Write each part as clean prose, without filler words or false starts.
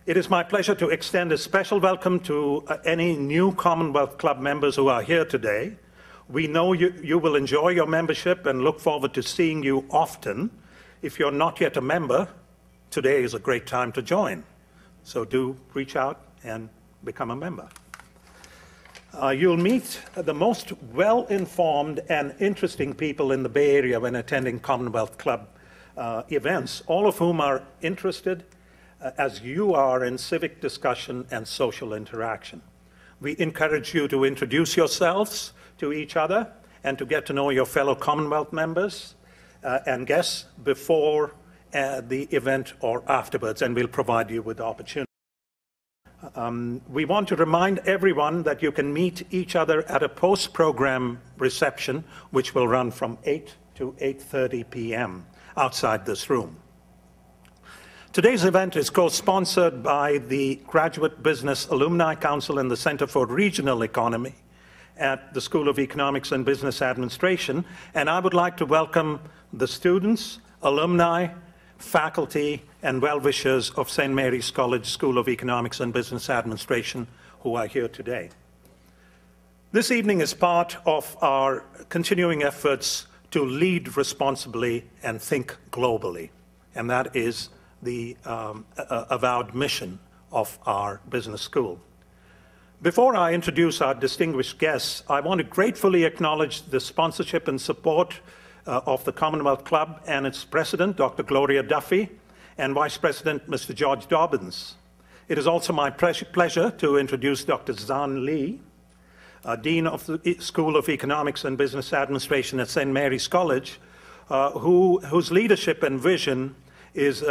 It is my pleasure to extend a special welcome to any new Commonwealth Club members who are here today. We know you will enjoy your membership and look forward to seeing you often. If you're not yet a member, today is a great time to join. So do reach out and become a member. You'll meet the most well-informed and interesting people in the Bay Area when attending Commonwealth Club events, all of whom are interested as you are in civic discussion and social interaction. We encourage you to introduce yourselves to each other and to get to know your fellow Commonwealth members and guests before the event or afterwards, and we'll provide you with the opportunity. We want to remind everyone that you can meet each other at a post-program reception, which will run from 8 to 8:30 p.m. outside this room. Today's event is co-sponsored by the Graduate Business Alumni Council and the Center for Regional Economy at the School of Economics and Business Administration, and I would like to welcome the students, alumni, faculty, and well-wishers of St. Mary's College School of Economics and Business Administration who are here today. This evening is part of our continuing efforts to lead responsibly and think globally, and that is the avowed mission of our business school. Before I introduce our distinguished guests, I want to gratefully acknowledge the sponsorship and support of the Commonwealth Club and its president, Dr. Gloria Duffy, and Vice President, Mr. George Dobbins. It is also my pleasure to introduce Dr. Zan Lee, Dean of the School of Economics and Business Administration at St. Mary's College, whose leadership and vision is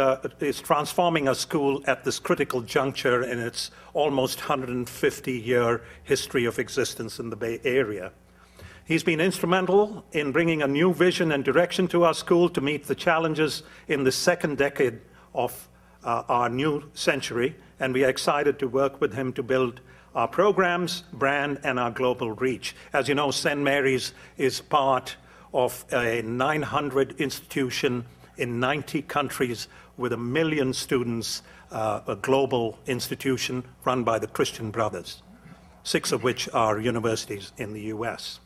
transforming a school at this critical juncture in its almost 150-year history of existence in the Bay Area. He's been instrumental in bringing a new vision and direction to our school to meet the challenges in the second decade of our new century, and we are excited to work with him to build our programs, brand, and our global reach. As you know, St. Mary's is part of a 900 institution in 90 countries with 1 million students, a global institution run by the Christian Brothers, 6 of which are universities in the US.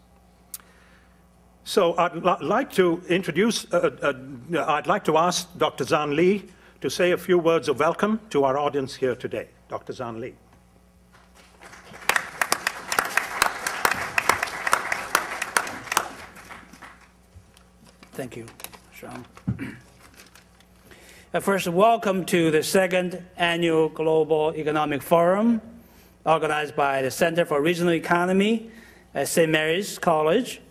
So I'd like to introduce, I'd like to ask Dr. Zan Lee to say a few words of welcome to our audience here today. Dr. Zan Lee. Thank you, Sean. First, welcome to the second annual Global Economic Forum organized by the Center for Regional Economy at St. Mary's College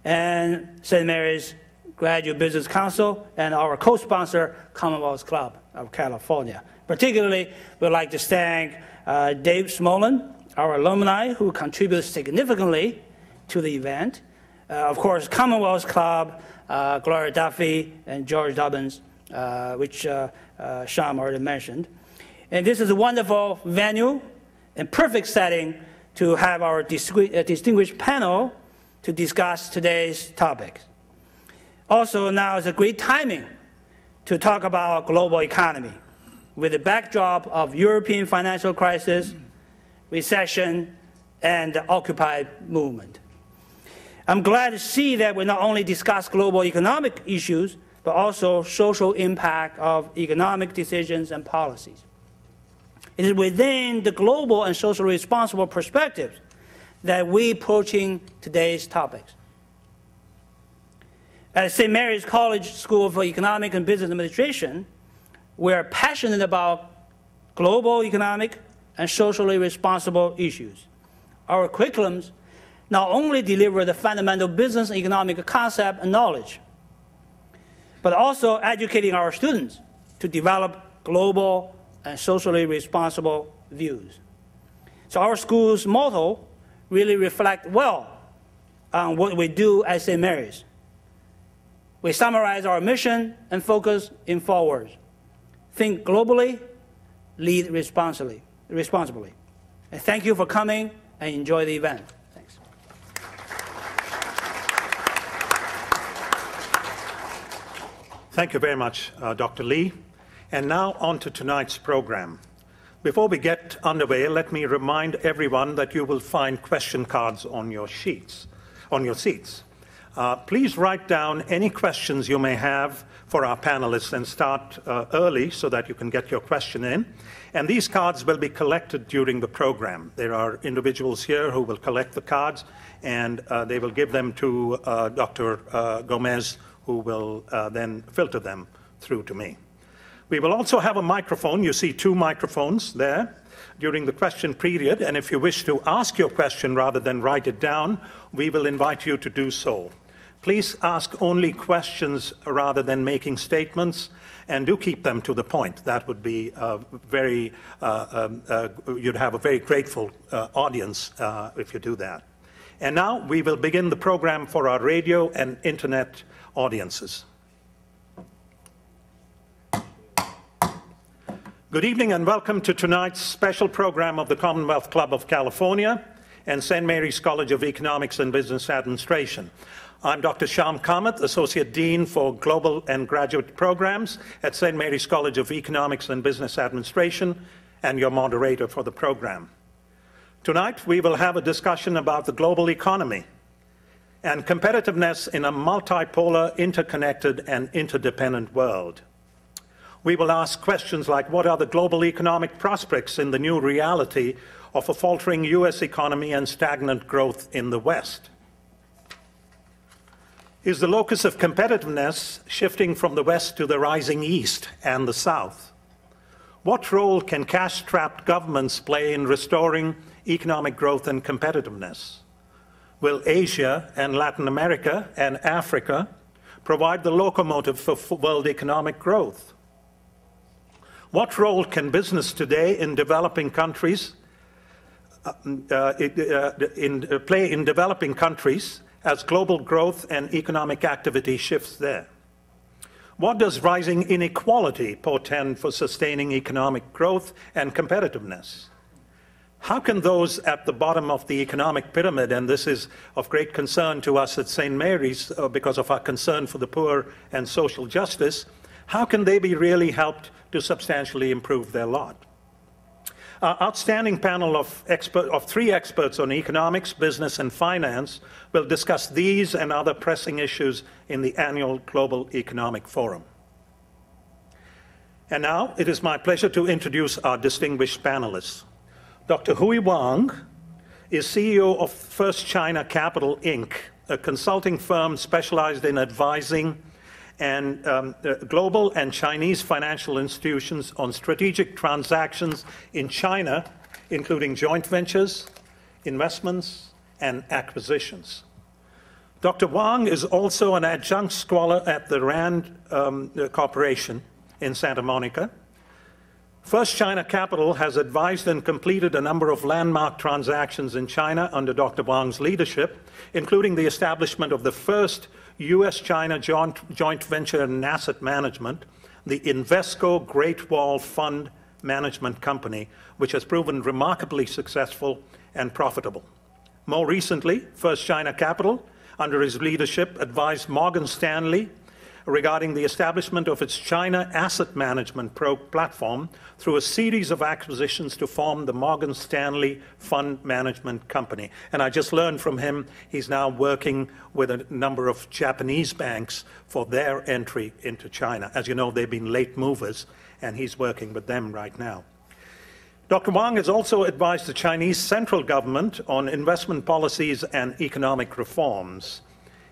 and St. Mary's Graduate Business Council and our co-sponsor, Commonwealth Club of California. Particularly, we'd like to thank Dave Smolin, our alumni who contributed significantly to the event. Of course, Commonwealth Club, Gloria Duffy, and George Dobbins, which Sean already mentioned. And this is a wonderful venue and perfect setting to have our distinguished panel to discuss today's topics. Also, now is a great timing to talk about global economy with the backdrop of European financial crisis, recession, and the Occupy movement. I'm glad to see that we not only discuss global economic issues, but also social impact of economic decisions and policies. It is within the global and socially responsible perspectives that we're approaching today's topics. At St. Mary's College School for Economic and Business Administration, we are passionate about global economic and socially responsible issues. Our curriculums not only deliver the fundamental business and economic concept and knowledge, but also educating our students to develop global and socially responsible views. So our school's motto really reflects well on what we do at St. Mary's. We summarize our mission and focus in 4 words: think globally, lead responsibly. And thank you for coming and enjoy the event. Thanks. Thank you very much, Dr. Lee. And now on to tonight's program. Before we get underway, let me remind everyone that you will find question cards on your seats. Please write down any questions you may have for our panelists and start early so that you can get your question in. And these cards will be collected during the program. There are individuals here who will collect the cards, and they will give them to Dr. Gomez, who will then filter them through to me. We will also have a microphone. You see 2 microphones there during the question period, and if you wish to ask your question rather than write it down, we will invite you to do so. Please ask only questions rather than making statements, and do keep them to the point. That would be you'd have a very grateful audience if you do that. And now we will begin the program for our radio and internet audiences. Good evening and welcome to tonight's special program of the Commonwealth Club of California and St. Mary's College of Economics and Business Administration. I'm Dr. Shyam Kamath, Associate Dean for Global and Graduate Programs at St. Mary's College of Economics and Business Administration, and your moderator for the program. Tonight, we will have a discussion about the global economy and competitiveness in a multipolar, interconnected, and interdependent world. We will ask questions like, what are the global economic prospects in the new reality of a faltering U.S. economy and stagnant growth in the West? Is the locus of competitiveness shifting from the West to the rising East and the South? What role can cash-strapped governments play in restoring economic growth and competitiveness? Will Asia and Latin America and Africa provide the locomotive for world economic growth? What role can business today in developing countries play in developing countries as global growth and economic activity shifts there? What does rising inequality portend for sustaining economic growth and competitiveness? How can those at the bottom of the economic pyramid, and this is of great concern to us at St. Mary's because of our concern for the poor and social justice, how can they be really helped to substantially improve their lot? Our outstanding panel of 3 experts on economics, business, and finance will discuss these and other pressing issues in the annual Global Economic Forum. And now it is my pleasure to introduce our distinguished panelists. Dr. Hui Wang is CEO of First China Capital, Inc., a consulting firm specialized in advising and global and Chinese financial institutions on strategic transactions in China, including joint ventures, investments, and acquisitions. Dr. Wang is also an adjunct scholar at the Rand Corporation in Santa Monica. First China Capital has advised and completed a number of landmark transactions in China under Dr. Wang's leadership, including the establishment of the first U.S.-China joint venture in asset management, the Invesco Great Wall Fund Management Company, which has proven remarkably successful and profitable. More recently, First China Capital, under his leadership, advised Morgan Stanley regarding the establishment of its China asset management platform through a series of acquisitions to form the Morgan Stanley Fund Management Company. And I just learned from him he's now working with a number of Japanese banks for their entry into China. As you know, they've been late movers, and he's working with them right now. Dr. Wang has also advised the Chinese central government on investment policies and economic reforms.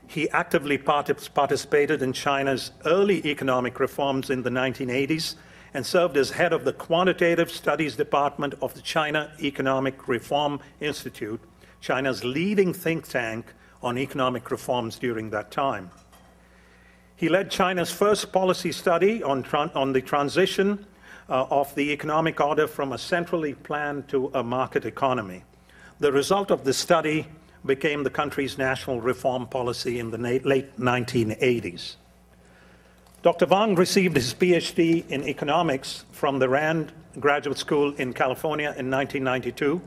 He actively participated in China's early economic reforms in the 1980s and served as head of the Quantitative Studies Department of the China Economic Reform Institute, China's leading think tank on economic reforms during that time. He led China's first policy study on the transition of the economic order from a centrally planned to a market economy. The result of the study became the country's national reform policy in the late 1980s. Dr. Wang received his PhD in economics from the Rand Graduate School in California in 1992,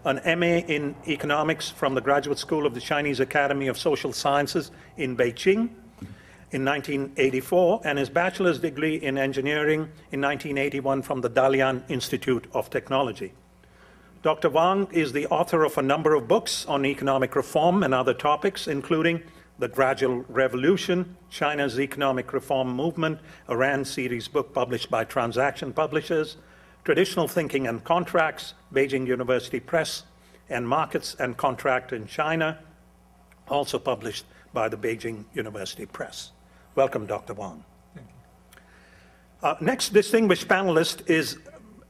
an MA in economics from the Graduate School of the Chinese Academy of Social Sciences in Beijing in 1984 and his bachelor's degree in engineering in 1981 from the Dalian Institute of Technology. Dr. Wang is the author of a number of books on economic reform and other topics, including The Gradual Revolution, China's Economic Reform Movement, a RAND series book published by Transaction Publishers, Traditional Thinking and Contracts, Beijing University Press, and Markets and Contract in China, also published by the Beijing University Press. Welcome, Dr. Wang. Thank you. Next distinguished panelist is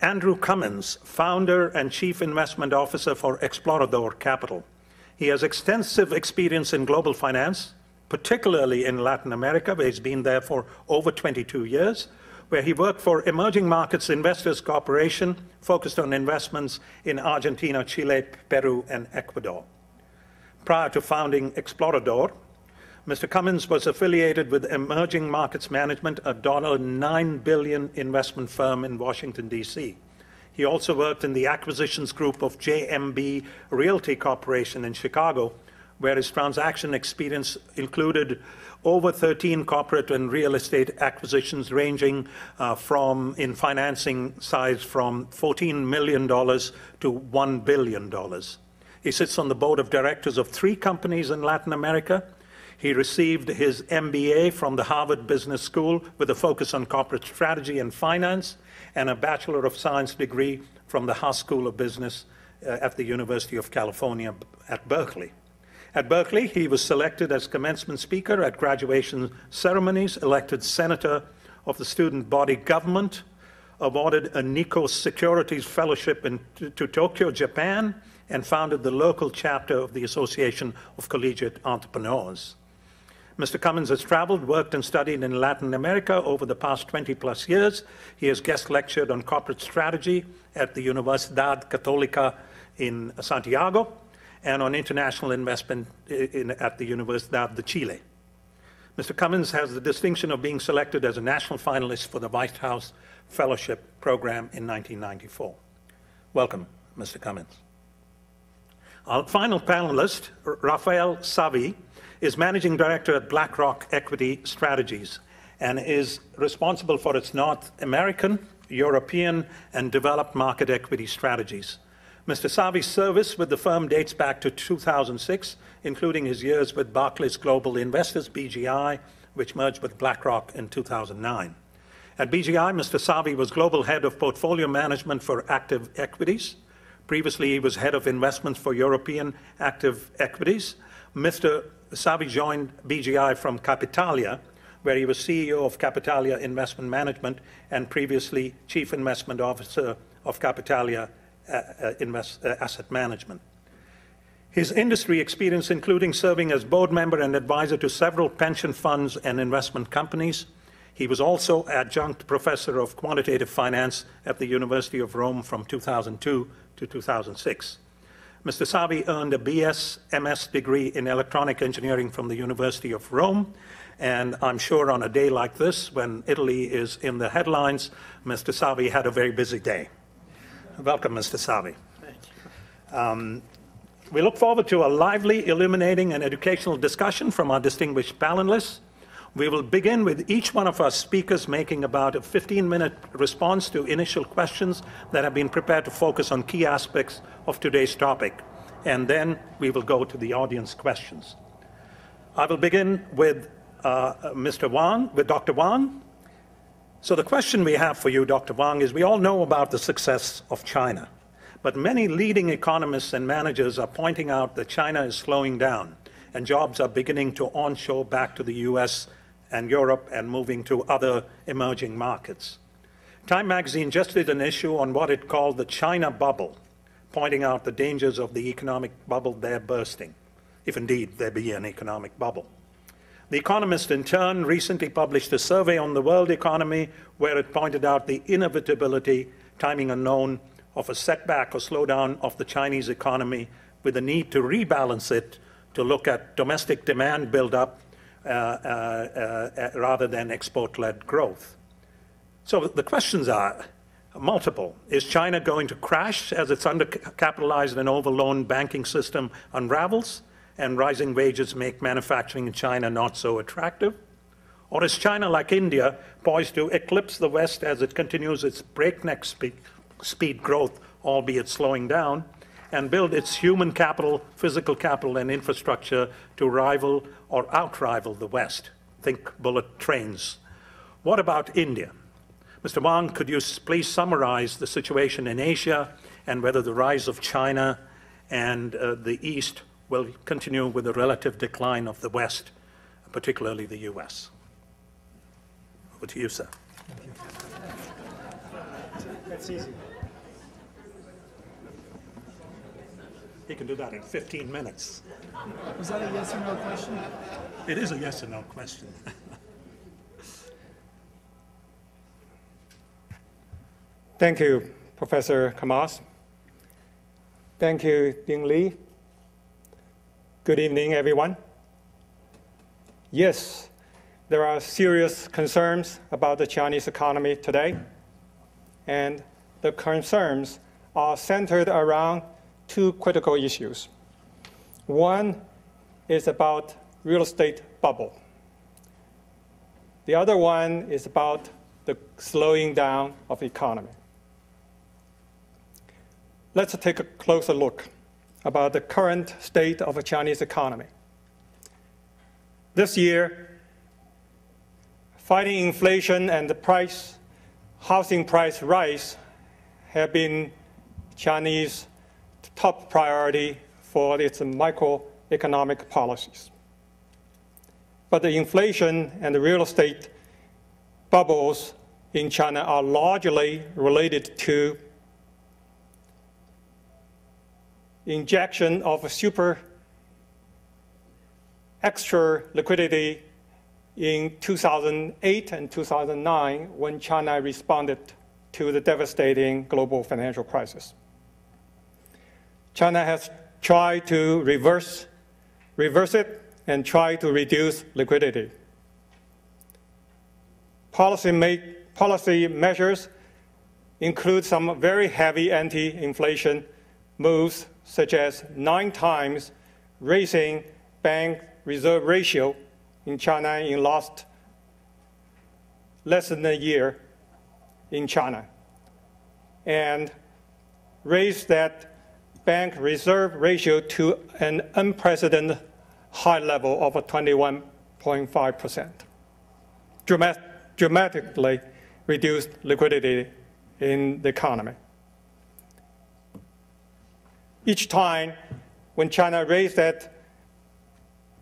Andrew Cummins, founder and chief investment officer for Explorador Capital. He has extensive experience in global finance, particularly in Latin America, where he's been there for over 22 years, where he worked for Emerging Markets Investors Corporation, focused on investments in Argentina, Chile, Peru, and Ecuador. Prior to founding Explorador, Mr. Cummins was affiliated with Emerging Markets Management, a $9 billion investment firm in Washington, D.C. He also worked in the acquisitions group of JMB Realty Corporation in Chicago, where his transaction experience included over 13 corporate and real estate acquisitions ranging in financing size from $14 million to $1 billion. He sits on the board of directors of 3 companies in Latin America. He received his MBA from the Harvard Business School with a focus on corporate strategy and finance, and a Bachelor of Science degree from the Haas School of Business at the University of California at Berkeley. At Berkeley, he was selected as commencement speaker at graduation ceremonies, elected senator of the student body government, awarded a Nikko Securities Fellowship to Tokyo, Japan, and founded the local chapter of the Association of Collegiate Entrepreneurs. Mr. Cummins has traveled, worked, and studied in Latin America over the past 20-plus years. He has guest lectured on corporate strategy at the Universidad Católica in Santiago and on international investment at the Universidad de Chile. Mr. Cummins has the distinction of being selected as a national finalist for the White House Fellowship Program in 1994. Welcome, Mr. Cummins. Our final panelist, Rafael Savi, is Managing Director at BlackRock Equity Strategies and is responsible for its North American, European, and developed market equity strategies. Mr. Savi's service with the firm dates back to 2006, including his years with Barclays Global Investors, BGI, which merged with BlackRock in 2009. At BGI, Mr. Savi was Global Head of Portfolio Management for Active Equities. Previously, he was Head of Investments for European Active Equities. Mr. Savi joined BGI from Capitalia, where he was CEO of Capitalia Investment Management and previously Chief Investment Officer of Capitalia Asset Management. His industry experience, including serving as board member and advisor to several pension funds and investment companies. He was also adjunct professor of quantitative finance at the University of Rome from 2002 to 2006. Mr. Savi earned a BS MS degree in electronic engineering from the University of Rome, and I'm sure on a day like this, when Italy is in the headlines, Mr. Savi had a very busy day. Welcome, Mr. Savi. Thank you. We look forward to a lively, illuminating, and educational discussion from our distinguished panelists. We will begin with each one of our speakers making about a 15-minute response to initial questions that have been prepared to focus on key aspects of today's topic. And then we will go to the audience questions. I will begin with Dr. Wang. So the question we have for you, Dr. Wang, is we all know about the success of China, but many leading economists and managers are pointing out that China is slowing down and jobs are beginning to onshore back to the US and Europe and moving to other emerging markets. Time magazine just did an issue on what it called the China bubble, pointing out the dangers of the economic bubble there bursting, if indeed there be an economic bubble. The Economist, in turn, recently published a survey on the world economy where it pointed out the inevitability, timing unknown, of a setback or slowdown of the Chinese economy with a need to rebalance it to look at domestic demand buildup rather than export-led growth. So the questions are multiple. Is China going to crash as its undercapitalized and overloaned banking system unravels and rising wages make manufacturing in China not so attractive? Or is China, like India, poised to eclipse the West as it continues its breakneck speed growth, albeit slowing down, and build its human capital, physical capital, and infrastructure to rival or outrival the West? Think bullet trains. What about India? Mr. Wang, could you please summarize the situation in Asia and whether the rise of China and the East will continue with the relative decline of the West, particularly the US? Over to you, sir. Thank you. That's easy. He can do that in 15 minutes. Was that a yes or no question? It is a yes or no question. Thank you, Professor Kamas. Thank you, Ding Li. Good evening, everyone. Yes, there are serious concerns about the Chinese economy today, and the concerns are centered around two critical issues. One is about real estate bubble. The other one is about the slowing down of the economy. Let's take a closer look about the current state of the Chinese economy. This year, fighting inflation and the housing price rise have been Chinese top priority for its microeconomic policies. But the inflation and the real estate bubbles in China are largely related to injection of extra liquidity in 2008 and 2009 when China responded to the devastating global financial crisis. China has tried to reverse it and try to reduce liquidity. Policy measures include some very heavy anti-inflation moves, such as 9 times raising bank reserve ratio in China in less than a year in China, and raised that bank reserve ratio to an unprecedented high level of 21.5%. Dramatically reduced liquidity in the economy. Each time when China raised that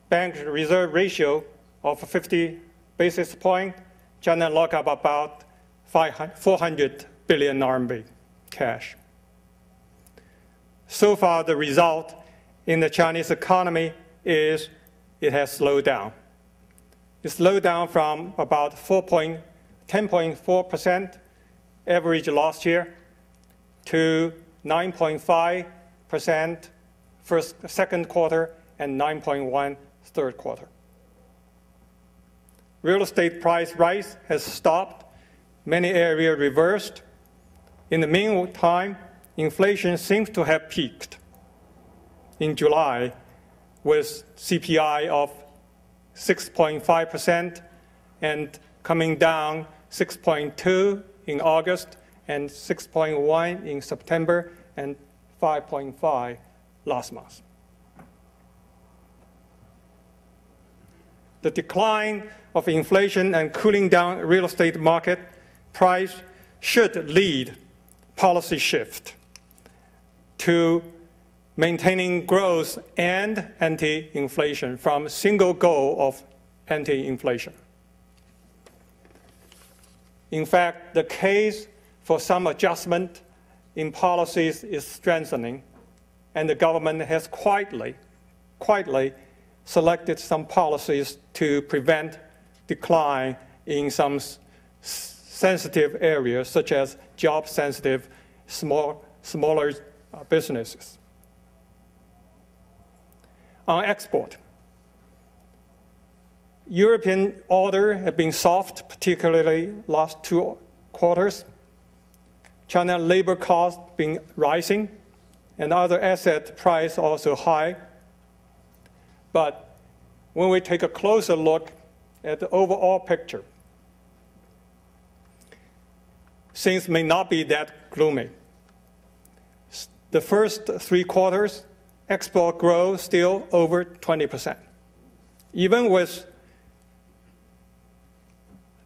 bank reserve ratio of 50 basis points, China locked up about 400 billion RMB cash. So far, the result in the Chinese economy is it has slowed down. It slowed down from about 10.4% average last year to 9.5% second quarter and 9.1% third quarter. Real estate price rise has stopped. Many areas reversed. In the meantime, inflation seems to have peaked in July with CPI of 6.5% and coming down 6.2 in August and 6.1 in September and 5.5 last month. The decline of inflation and cooling down real estate market price should lead policy shift to maintaining growth and anti-inflation from a single goal of anti-inflation. In fact, the case for some adjustment in policies is strengthening, and the government has quietly selected some policies to prevent decline in some sensitive areas, such as job-sensitive, smaller businesses. On export, European orders have been soft, particularly last 2 quarters. China labor costs been rising, and other asset price also high. But when we take a closer look at the overall picture, things may not be that gloomy. The first 3 quarters, export growth still over 20%. Even with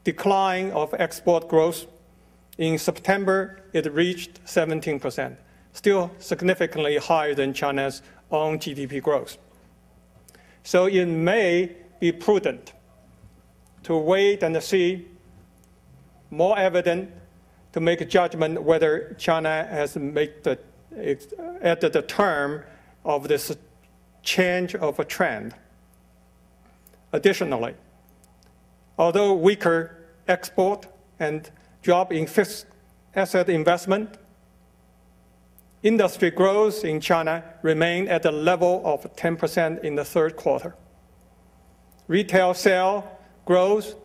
decline of export growth, in September it reached 17%, still significantly higher than China's own GDP growth. So it may be prudent to wait and see, more evident, to make a judgment whether China has made at the term of this change of a trend. Additionally, although weaker export and drop in fixed asset investment, industry growth in China remained at the level of 10% in the third quarter. Retail sale growth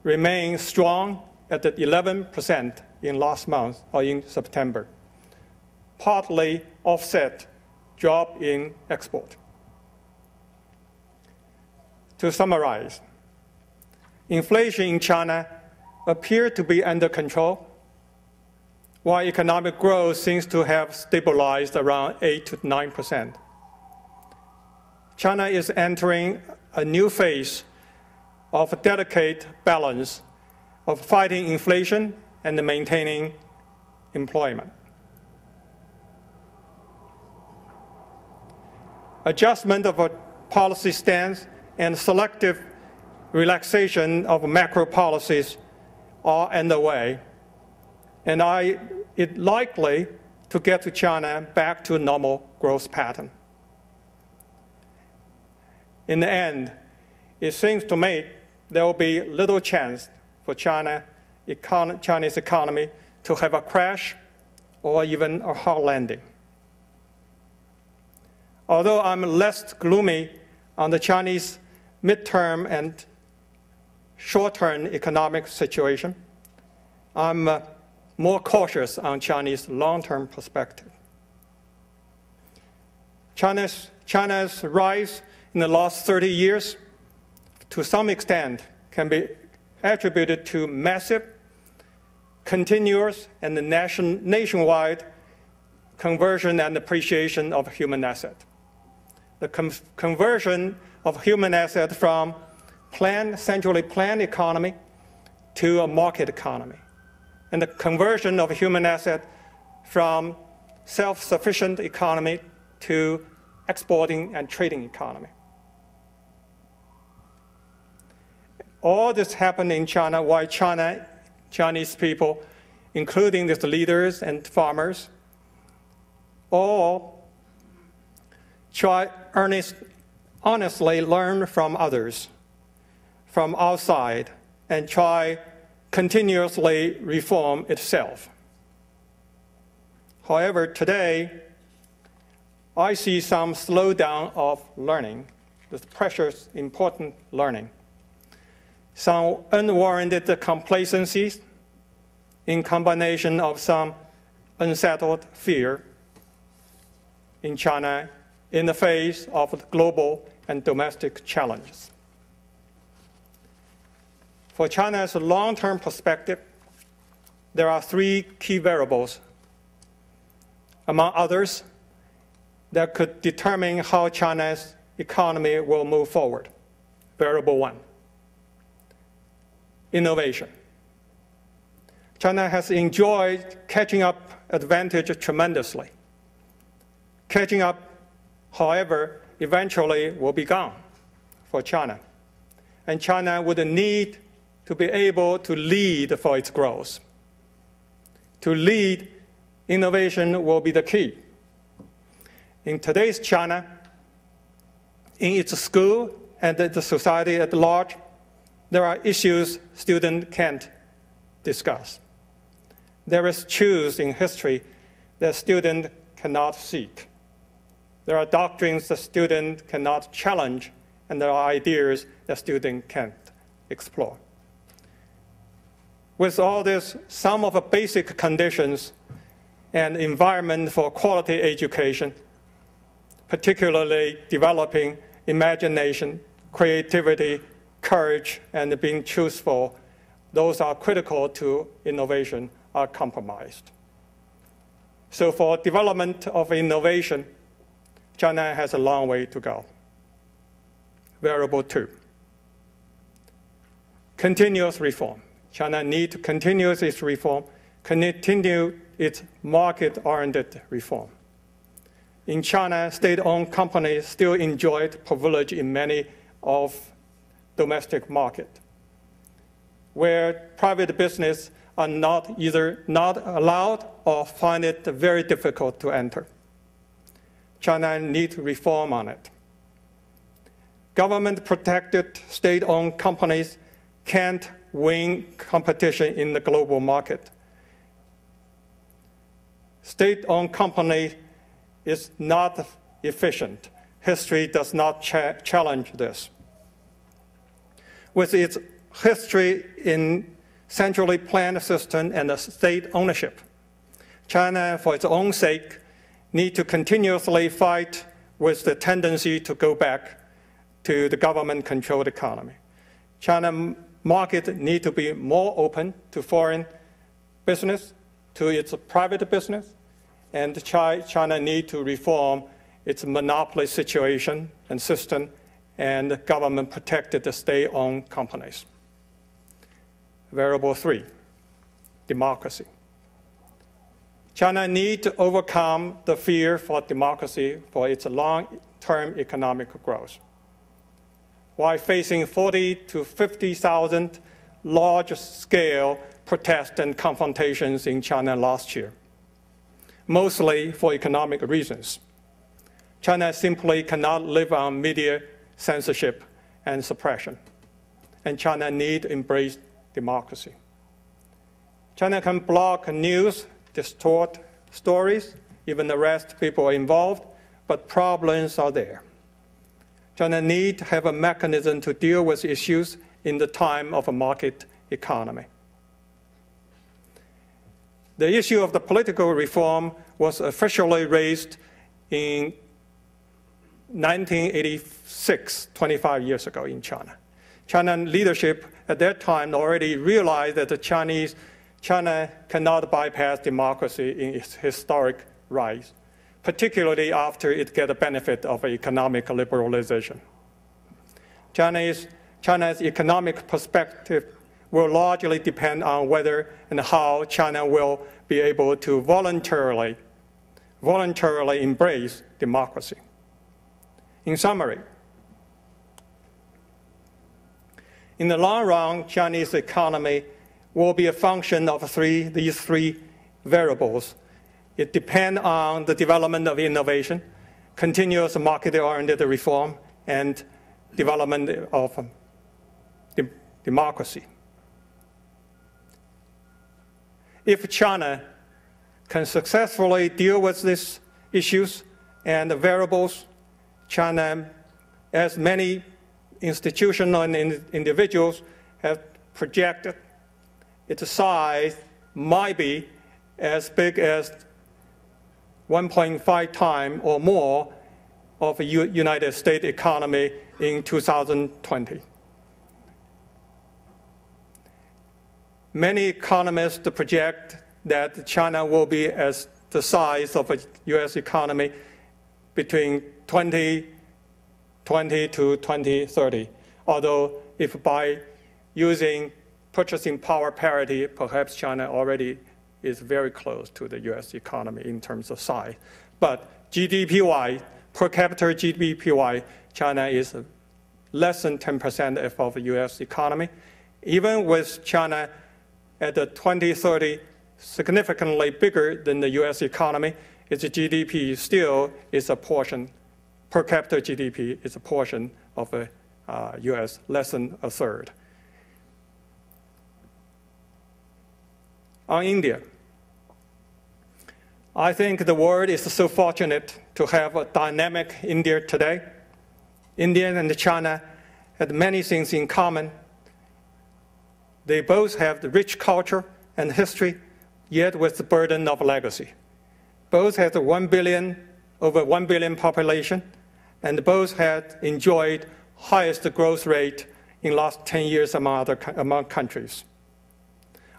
remained strong at 11% in last month or in September, partly offset drop in export. To summarize, inflation in China appears to be under control, while economic growth seems to have stabilized around 8 to 9%. China is entering a new phase of a delicate balance of fighting inflation and maintaining employment. Adjustment of a policy stance and selective relaxation of macro policies are underway, and it's likely to get to China back to a normal growth pattern. In the end, it seems to me there will be little chance for Chinese economy to have a crash or even a hard landing. Although I'm less gloomy on the Chinese midterm and short-term economic situation, I'm more cautious on Chinese long-term perspective. China's rise in the last 30 years, to some extent, can be attributed to massive, continuous, and nationwide conversion and appreciation of human asset. The conversion of human asset from centrally planned economy to a market economy, and the conversion of human asset from self-sufficient economy to exporting and trading economy. All this happened in China while Chinese people, including the leaders and farmers, all try honestly learn from others, from outside, and try continuously reform itself. However, today, I see some slowdown of learning, the precious, important learning. Some unwarranted complacencies in combination of some unsettled fear in China in the face of global and domestic challenges. For China's long-term perspective, there are 3 key variables, among others, that could determine how China's economy will move forward. Variable 1. Innovation. China has enjoyed catching up advantage tremendously. Catching up, however, eventually will be gone for China. And China would need to be able to lead for its growth. To lead, innovation will be the key. In today's China, in its school and the society at large, there are issues students can't discuss. There is truths in history that students cannot seek. There are doctrines that students cannot challenge, and there are ideas that students can't explore. With all this, some of the basic conditions and environment for quality education, particularly developing imagination, creativity, courage and being truthful, those are critical to innovation, are compromised. So for development of innovation, China has a long way to go. Variable 2, continuous reform. China needs to continue its reform, continue its market-oriented reform. In China, state-owned companies still enjoy privilege in many of domestic market, where private business are either not allowed or find it very difficult to enter. China needs reform on it. Government-protected state-owned companies can't win competition in the global market. State-owned company is not efficient. History does not challenge this. With its history in centrally planned system and state ownership, China, for its own sake, needs to continuously fight with the tendency to go back to the government-controlled economy. China market needs to be more open to foreign business, to its private business, and China needs to reform its monopoly situation and system, and government-protected state-owned companies. Variable 3, democracy. China needs to overcome the fear for democracy for its long-term economic growth. While facing 40,000 to 50,000 large-scale protests and confrontations in China last year, mostly for economic reasons, China simply cannot live on media censorship and suppression, and China needs to embrace democracy. China can block news, distort stories, even arrest people involved, but problems are there. China needs to have a mechanism to deal with issues in the time of a market economy. The issue of the political reform was officially raised in 1986, 25 years ago in China. China leadership at that time already realized that China cannot bypass democracy in its historic rise, particularly after it gets the benefit of economic liberalization. China's economic perspective will largely depend on whether and how China will be able to voluntarily embrace democracy. In summary, in the long run, Chinese economy will be a function of these three variables. It depends on the development of innovation, continuous market-oriented reform, and development of democracy. If China can successfully deal with these issues and the variables, China, as many institutional and individuals have projected, its size might be as big as 1.5 times or more of the United States economy in 2020. Many economists project that China will be as the size of a US economy between 2020 to 2030, although if by using purchasing power parity, perhaps China already is very close to the US economy in terms of size. But GDP-wise, per capita GDP-wise, China is less than 10% of the US economy. Even with China at the 2030 significantly bigger than the US economy, its GDP still is a portion, per capita GDP is a portion of the US, less than a third. On India, I think the world is so fortunate to have a dynamic India today. India and China have many things in common. They both have the rich culture and history, yet with the burden of legacy. Both have over 1 billion population, and both had enjoyed highest growth rate in the last 10 years among countries.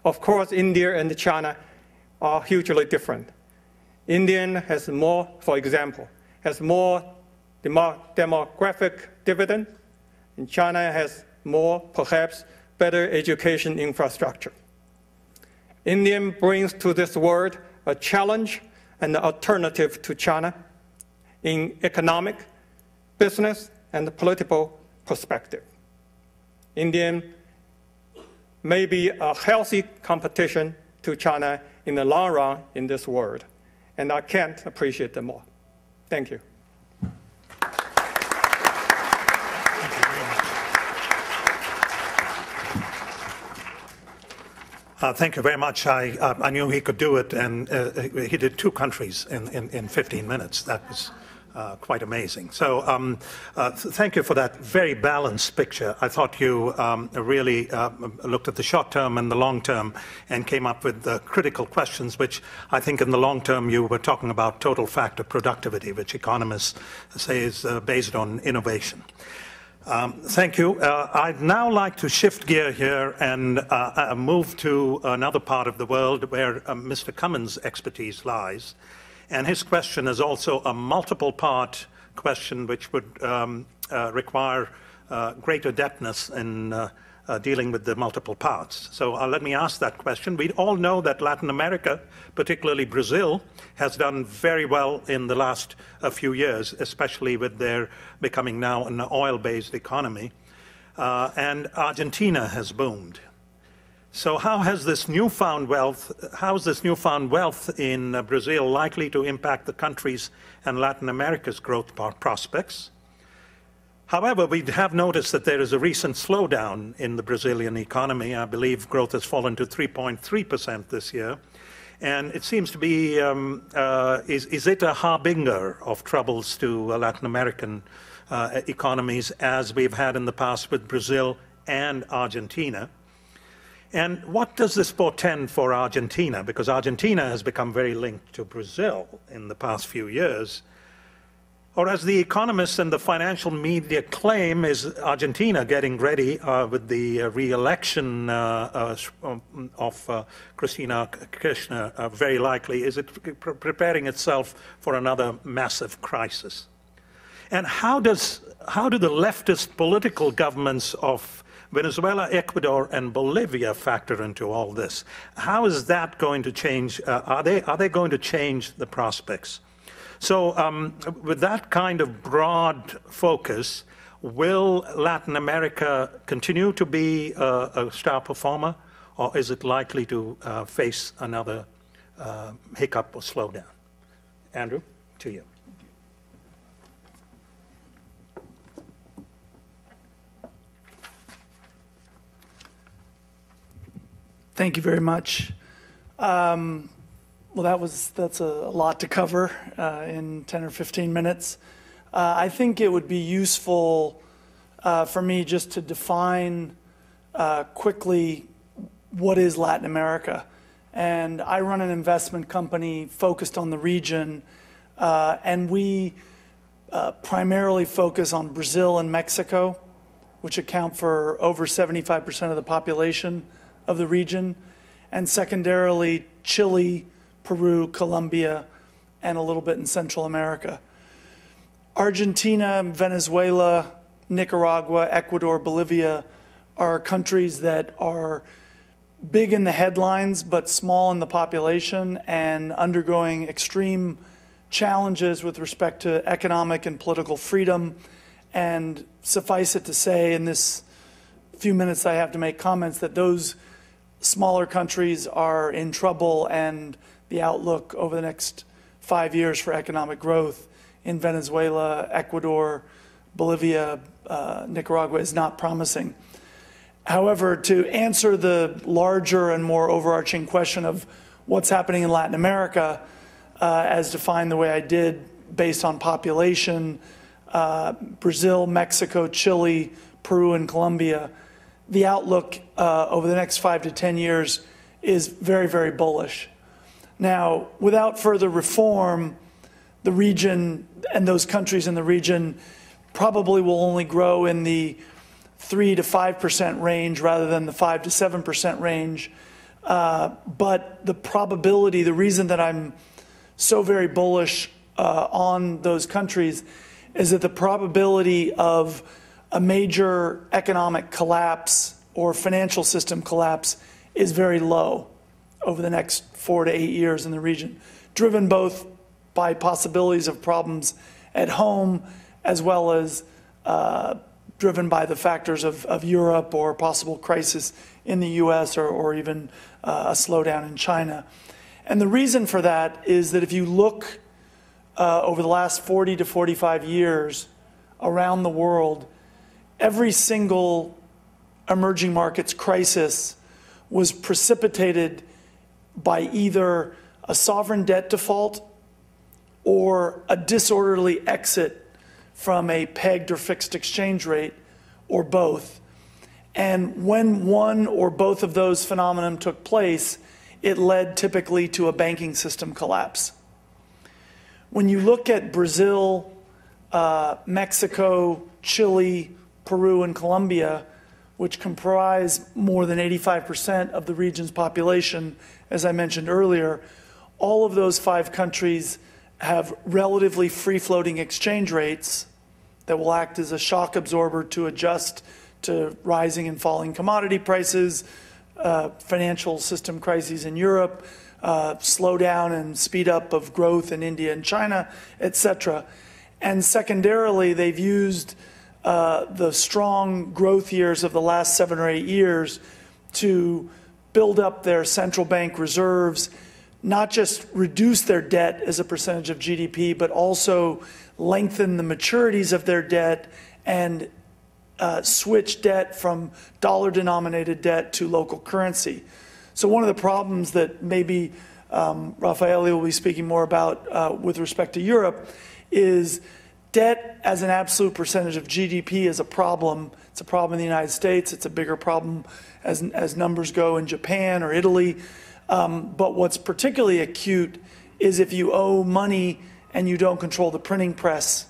Of course, India and China are hugely different. India has more, for example, has more demographic dividend, and China has more, perhaps, better education infrastructure. India brings to this world a challenge and an alternative to China in economic, business, and political perspective. India may be a healthy competition to China in the long run in this world, and I can't appreciate them more. Thank you. Thank you very much. I knew he could do it, and he did 2 countries in 15 minutes. That was quite amazing. So thank you for that very balanced picture. I thought you really looked at the short term and the long term and came up with the critical questions, which I think in the long term you were talking about total factor productivity, which economists say is based on innovation. Thank you. I'd now like to shift gear here and move to another part of the world where Mr. Cummins' expertise lies. And his question is also a multiple-part question which would require greater depthness in dealing with the multiple parts. So let me ask that question. We all know that Latin America, particularly Brazil, has done very well in the last few years, especially with their becoming now an oil-based economy. And Argentina has boomed. So how is this newfound wealth in Brazil likely to impact the country's and Latin America's growth prospects? However, we have noticed that there is a recent slowdown in the Brazilian economy. I believe growth has fallen to 3.3% this year. And it seems to be, is it a harbinger of troubles to Latin American economies, as we've had in the past with Brazil and Argentina? And what does this portend for Argentina? Because Argentina has become very linked to Brazil in the past few years. Or as the economists and the financial media claim, is Argentina getting ready with the re-election of Cristina Kirchner, very likely? Is it preparing itself for another massive crisis? And how do the leftist political governments of Venezuela, Ecuador, and Bolivia factor into all this? How is that going to change? Are they going to change the prospects? So with that kind of broad focus, will Latin America continue to be a star performer, or is it likely to face another hiccup or slowdown? Andrew, to you. Thank you very much. Well, that's a lot to cover in 10 or 15 minutes. I think it would be useful for me just to define quickly what is Latin America. And I run an investment company focused on the region, and we primarily focus on Brazil and Mexico, which account for over 75% of the population of the region, and secondarily Chile, Peru, Colombia, and a little bit in Central America. Argentina, Venezuela, Nicaragua, Ecuador, Bolivia are countries that are big in the headlines but small in the population and undergoing extreme challenges with respect to economic and political freedom. And suffice it to say, in this few minutes I have to make comments, that those smaller countries are in trouble, and the outlook over the next 5 years for economic growth in Venezuela, Ecuador, Bolivia, Nicaragua is not promising. However, to answer the larger and more overarching question of what's happening in Latin America, as defined the way I did based on population, Brazil, Mexico, Chile, Peru, and Colombia, the outlook over the next 5 to 10 years is very, very bullish. Now, without further reform, the region and those countries in the region probably will only grow in the 3 to 5% range rather than the 5 to 7% range. But the probability, the reason that I'm so very bullish on those countries is that the probability of a major economic collapse or financial system collapse is very low over the next 4 to 8 years in the region, driven both by possibilities of problems at home as well as driven by the factors of Europe or possible crisis in the US or even a slowdown in China. And the reason for that is that if you look over the last 40 to 45 years around the world, every single emerging markets crisis was precipitated by either a sovereign debt default or a disorderly exit from a pegged or fixed exchange rate, or both. And when one or both of those phenomena took place, it led typically to a banking system collapse. When you look at Brazil, Mexico, Chile, Peru, and Colombia, which comprise more than 85% of the region's population, as I mentioned earlier, all of those 5 countries have relatively free-floating exchange rates that will act as a shock absorber to adjust to rising and falling commodity prices, financial system crises in Europe, slowdown and speed up of growth in India and China, etc. And secondarily, they've used the strong growth years of the last 7 or 8 years to build up their central bank reserves, not just reduce their debt as a percentage of GDP, but also lengthen the maturities of their debt and switch debt from dollar-denominated debt to local currency. So one of the problems that maybe Raffaele will be speaking more about with respect to Europe is debt as an absolute percentage of GDP is a problem. It's a problem in the United States. It's a bigger problem as numbers go in Japan or Italy. But what's particularly acute is if you owe money and you don't control the printing press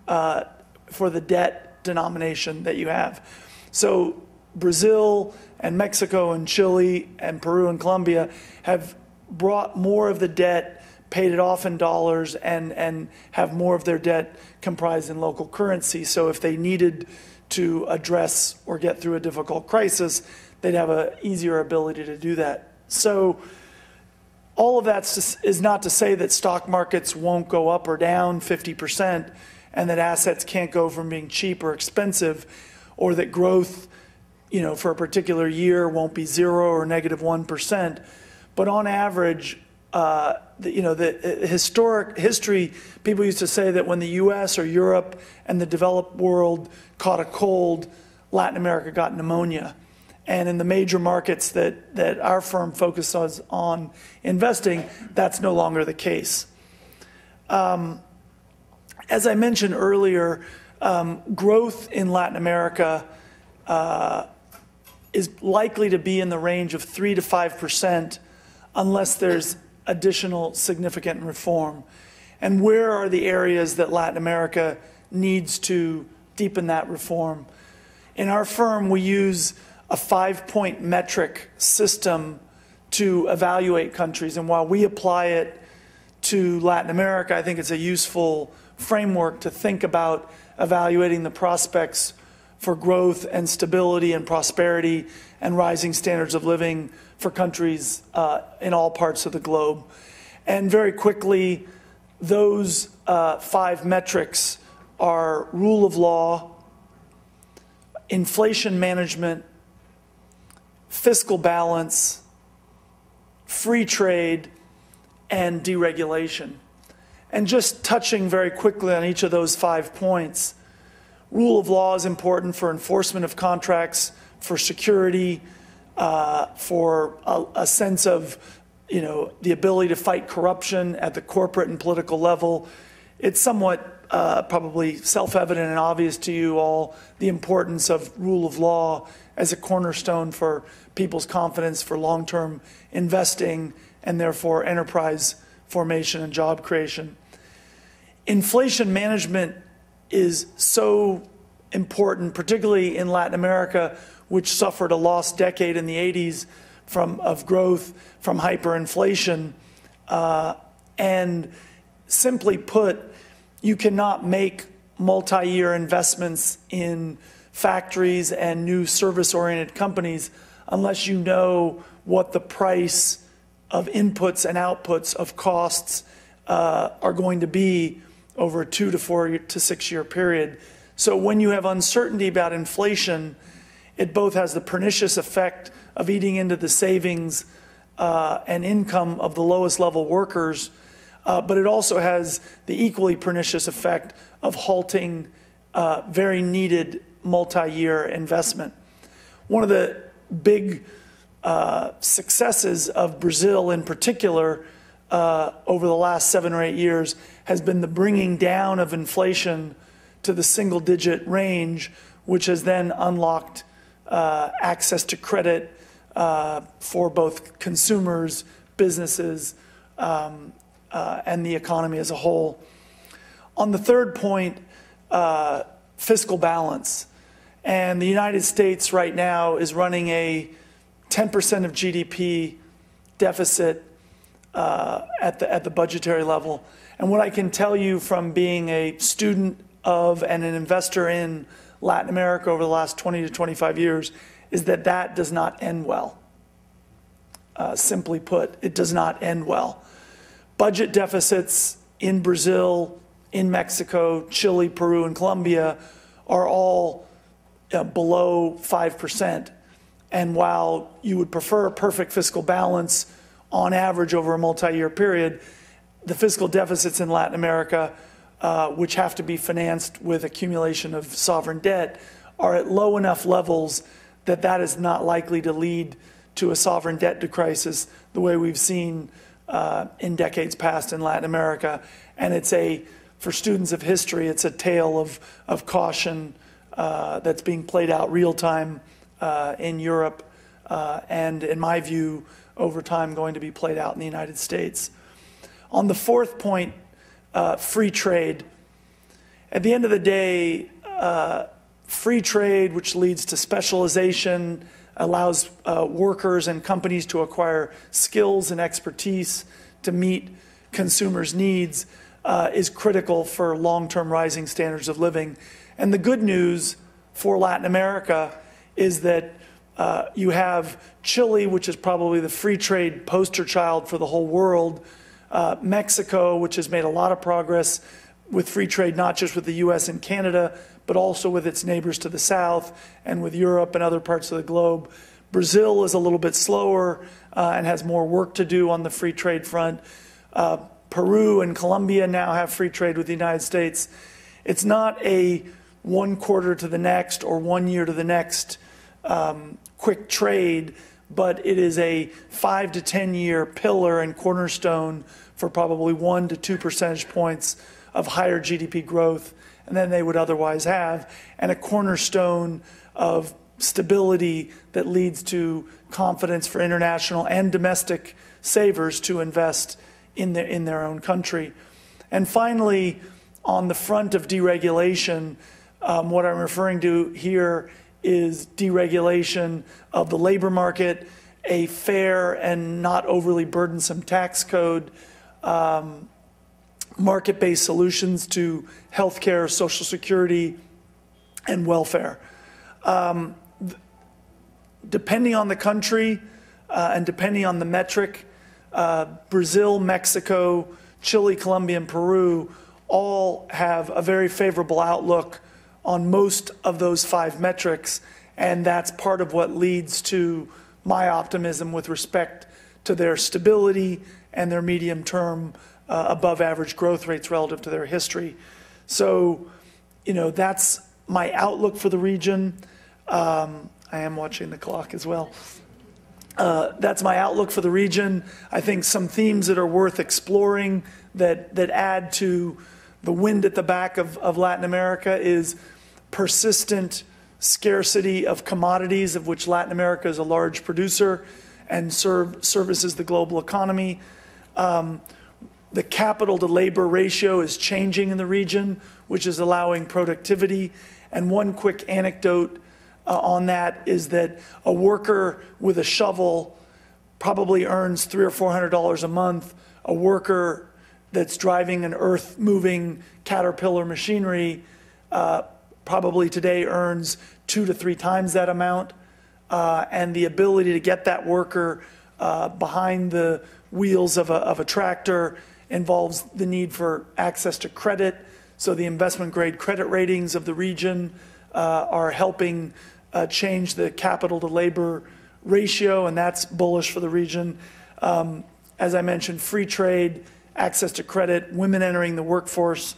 for the debt denomination that you have. So Brazil and Mexico and Chile and Peru and Colombia have brought more of the debt, paid it off in dollars, and have more of their debt comprised in local currency. So if they needed to address or get through a difficult crisis, they'd have an easier ability to do that. So all of that is not to say that stock markets won't go up or down 50% and that assets can't go from being cheap or expensive, or that growth, for a particular year won't be 0 or negative 1%. But on average, the historic history, people used to say that when the US or Europe and the developed world caught a cold, Latin America got pneumonia. And in the major markets that our firm focuses on investing, that's no longer the case. As I mentioned earlier, growth in Latin America is likely to be in the range of 3 to 5% unless there's additional significant reform. And where are the areas that Latin America needs to deepen that reform? In our firm, we use a 5-point metric system to evaluate countries. And while we apply it to Latin America, I think it's a useful framework to think about evaluating the prospects for growth and stability and prosperity and rising standards of living for countries in all parts of the globe. And very quickly, those 5 metrics are rule of law, inflation management, fiscal balance, free trade, and deregulation. And just touching very quickly on each of those 5 points, rule of law is important for enforcement of contracts, for security, for a sense of the ability to fight corruption at the corporate and political level. It's somewhat probably self-evident and obvious to you all the importance of rule of law as a cornerstone for people's confidence for long-term investing and therefore enterprise formation and job creation. Inflation management is so important, particularly in Latin America, which suffered a lost decade in the 80s of growth from hyperinflation. And simply put, you cannot make multi-year investments in factories and new service-oriented companies unless you know what the price of inputs and outputs of costs are going to be over a 2 to 4 to 6 year period. So when you have uncertainty about inflation, it both has the pernicious effect of eating into the savings and income of the lowest level workers, but it also has the equally pernicious effect of halting very needed multi-year investment. One of the big successes of Brazil in particular over the last 7 or 8 years has been the bringing down of inflation to the single-digit range, which has then unlocked access to credit for both consumers, businesses, and the economy as a whole. On the third point, fiscal balance. And the United States right now is running a 10% of GDP deficit at the budgetary level. And what I can tell you from being a student of and an investor in Latin America over the last 20 to 25 years is that that does not end well. Simply put, it does not end well. Budget deficits in Brazil, in Mexico, Chile, Peru, and Colombia are all below 5%. And while you would prefer a perfect fiscal balance on average over a multi-year period, the fiscal deficits in Latin America, which have to be financed with accumulation of sovereign debt, are at low enough levels that that is not likely to lead to a sovereign debt crisis the way we've seen in decades past in Latin America. And for students of history, it's a tale of caution that's being played out real time in Europe, and in my view, over time going to be played out in the United States. On the fourth point, free trade. At the end of the day, free trade, which leads to specialization, allows workers and companies to acquire skills and expertise to meet consumers' needs, is critical for long-term rising standards of living. And the good news for Latin America is that you have Chile, which is probably the free trade poster child for the whole world, Mexico, which has made a lot of progress with free trade, not just with the US and Canada, but also with its neighbors to the south and with Europe and other parts of the globe. Brazil is a little bit slower and has more work to do on the free trade front. Peru and Colombia now have free trade with the United States. It's not a 1 quarter to the next or 1 year to the next quick trade, but it is a 5 to 10 year pillar and cornerstone for probably 1 to 2 percentage points of higher GDP growth than they would otherwise have, and a cornerstone of stability that leads to confidence for international and domestic savers to invest in their own country. And finally, on the front of deregulation, what I'm referring to here is deregulation of the labor market, a fair and not overly burdensome tax code, market-based solutions to healthcare, Social Security, and welfare. Depending on the country and depending on the metric, Brazil, Mexico, Chile, Colombia, and Peru all have a very favorable outlook on most of those 5 metrics, and that's part of what leads to my optimism with respect to their stability and their medium-term above average growth rates relative to their history. So, that's my outlook for the region. I am watching the clock as well. That's my outlook for the region. I think some themes that are worth exploring that add to the wind at the back of Latin America is persistent scarcity of commodities, of which Latin America is a large producer and services the global economy. The capital to labor ratio is changing in the region, which is allowing productivity And one quick anecdote on that is that a worker with a shovel probably earns $300 or $400 a month. A worker that's driving an earth-moving Caterpillar machinery probably today earns 2 to 3 times that amount. And the ability to get that worker behind the wheels of a tractor involves the need for access to credit. So the investment-grade credit ratings of the region are helping change the capital-to-labor ratio, and that's bullish for the region. As I mentioned, free trade, access to credit, women entering the workforce,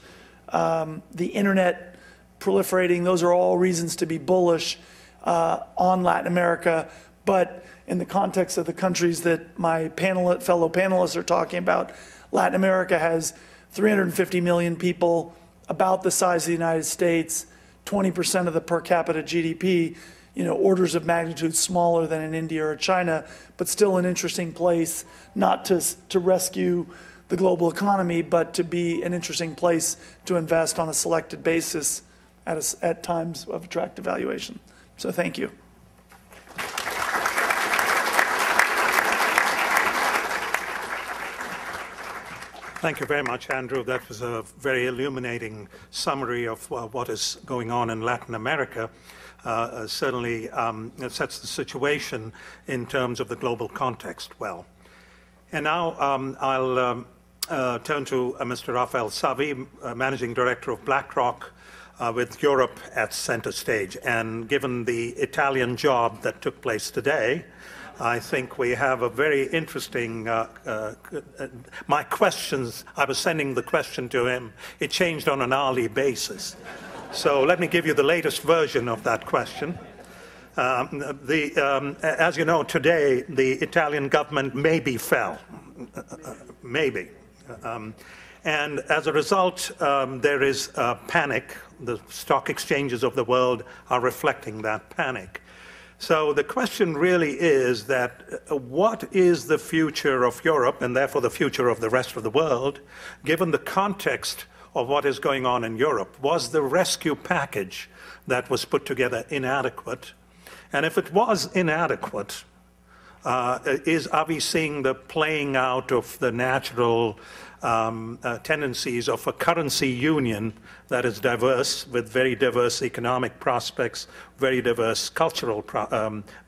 the internet proliferating, those are all reasons to be bullish on Latin America. But in the context of the countries that my fellow panelists are talking about, Latin America has 350 million people, about the size of the United States, 20% of the per capita GDP, orders of magnitude smaller than in India or China, but still an interesting place, not to rescue the global economy, but to be an interesting place to invest on a selected basis at times of attractive valuation. So thank you. Thank you very much, Andrew. That was a very illuminating summary of what is going on in Latin America. Certainly it sets the situation in terms of the global context well. And now I'll turn to Mr. Rafael Savi, Managing Director of BlackRock, with Europe at center stage. And given the Italian job that took place today, I think we have a very interesting, my questions, I was sending the question to him, it changed on an hourly basis. So let me give you the latest version of that question. As you know, today, the Italian government maybe fell, maybe. And as a result, there is a panic. The stock exchanges of the world are reflecting that panic. So the question really is that what is the future of Europe, and therefore the future of the rest of the world, given the context of what is going on in Europe? Was the rescue package that was put together inadequate? And if it was inadequate, are we seeing the playing out of the natural tendencies of a currency union that is diverse, with very diverse economic prospects, very diverse cultural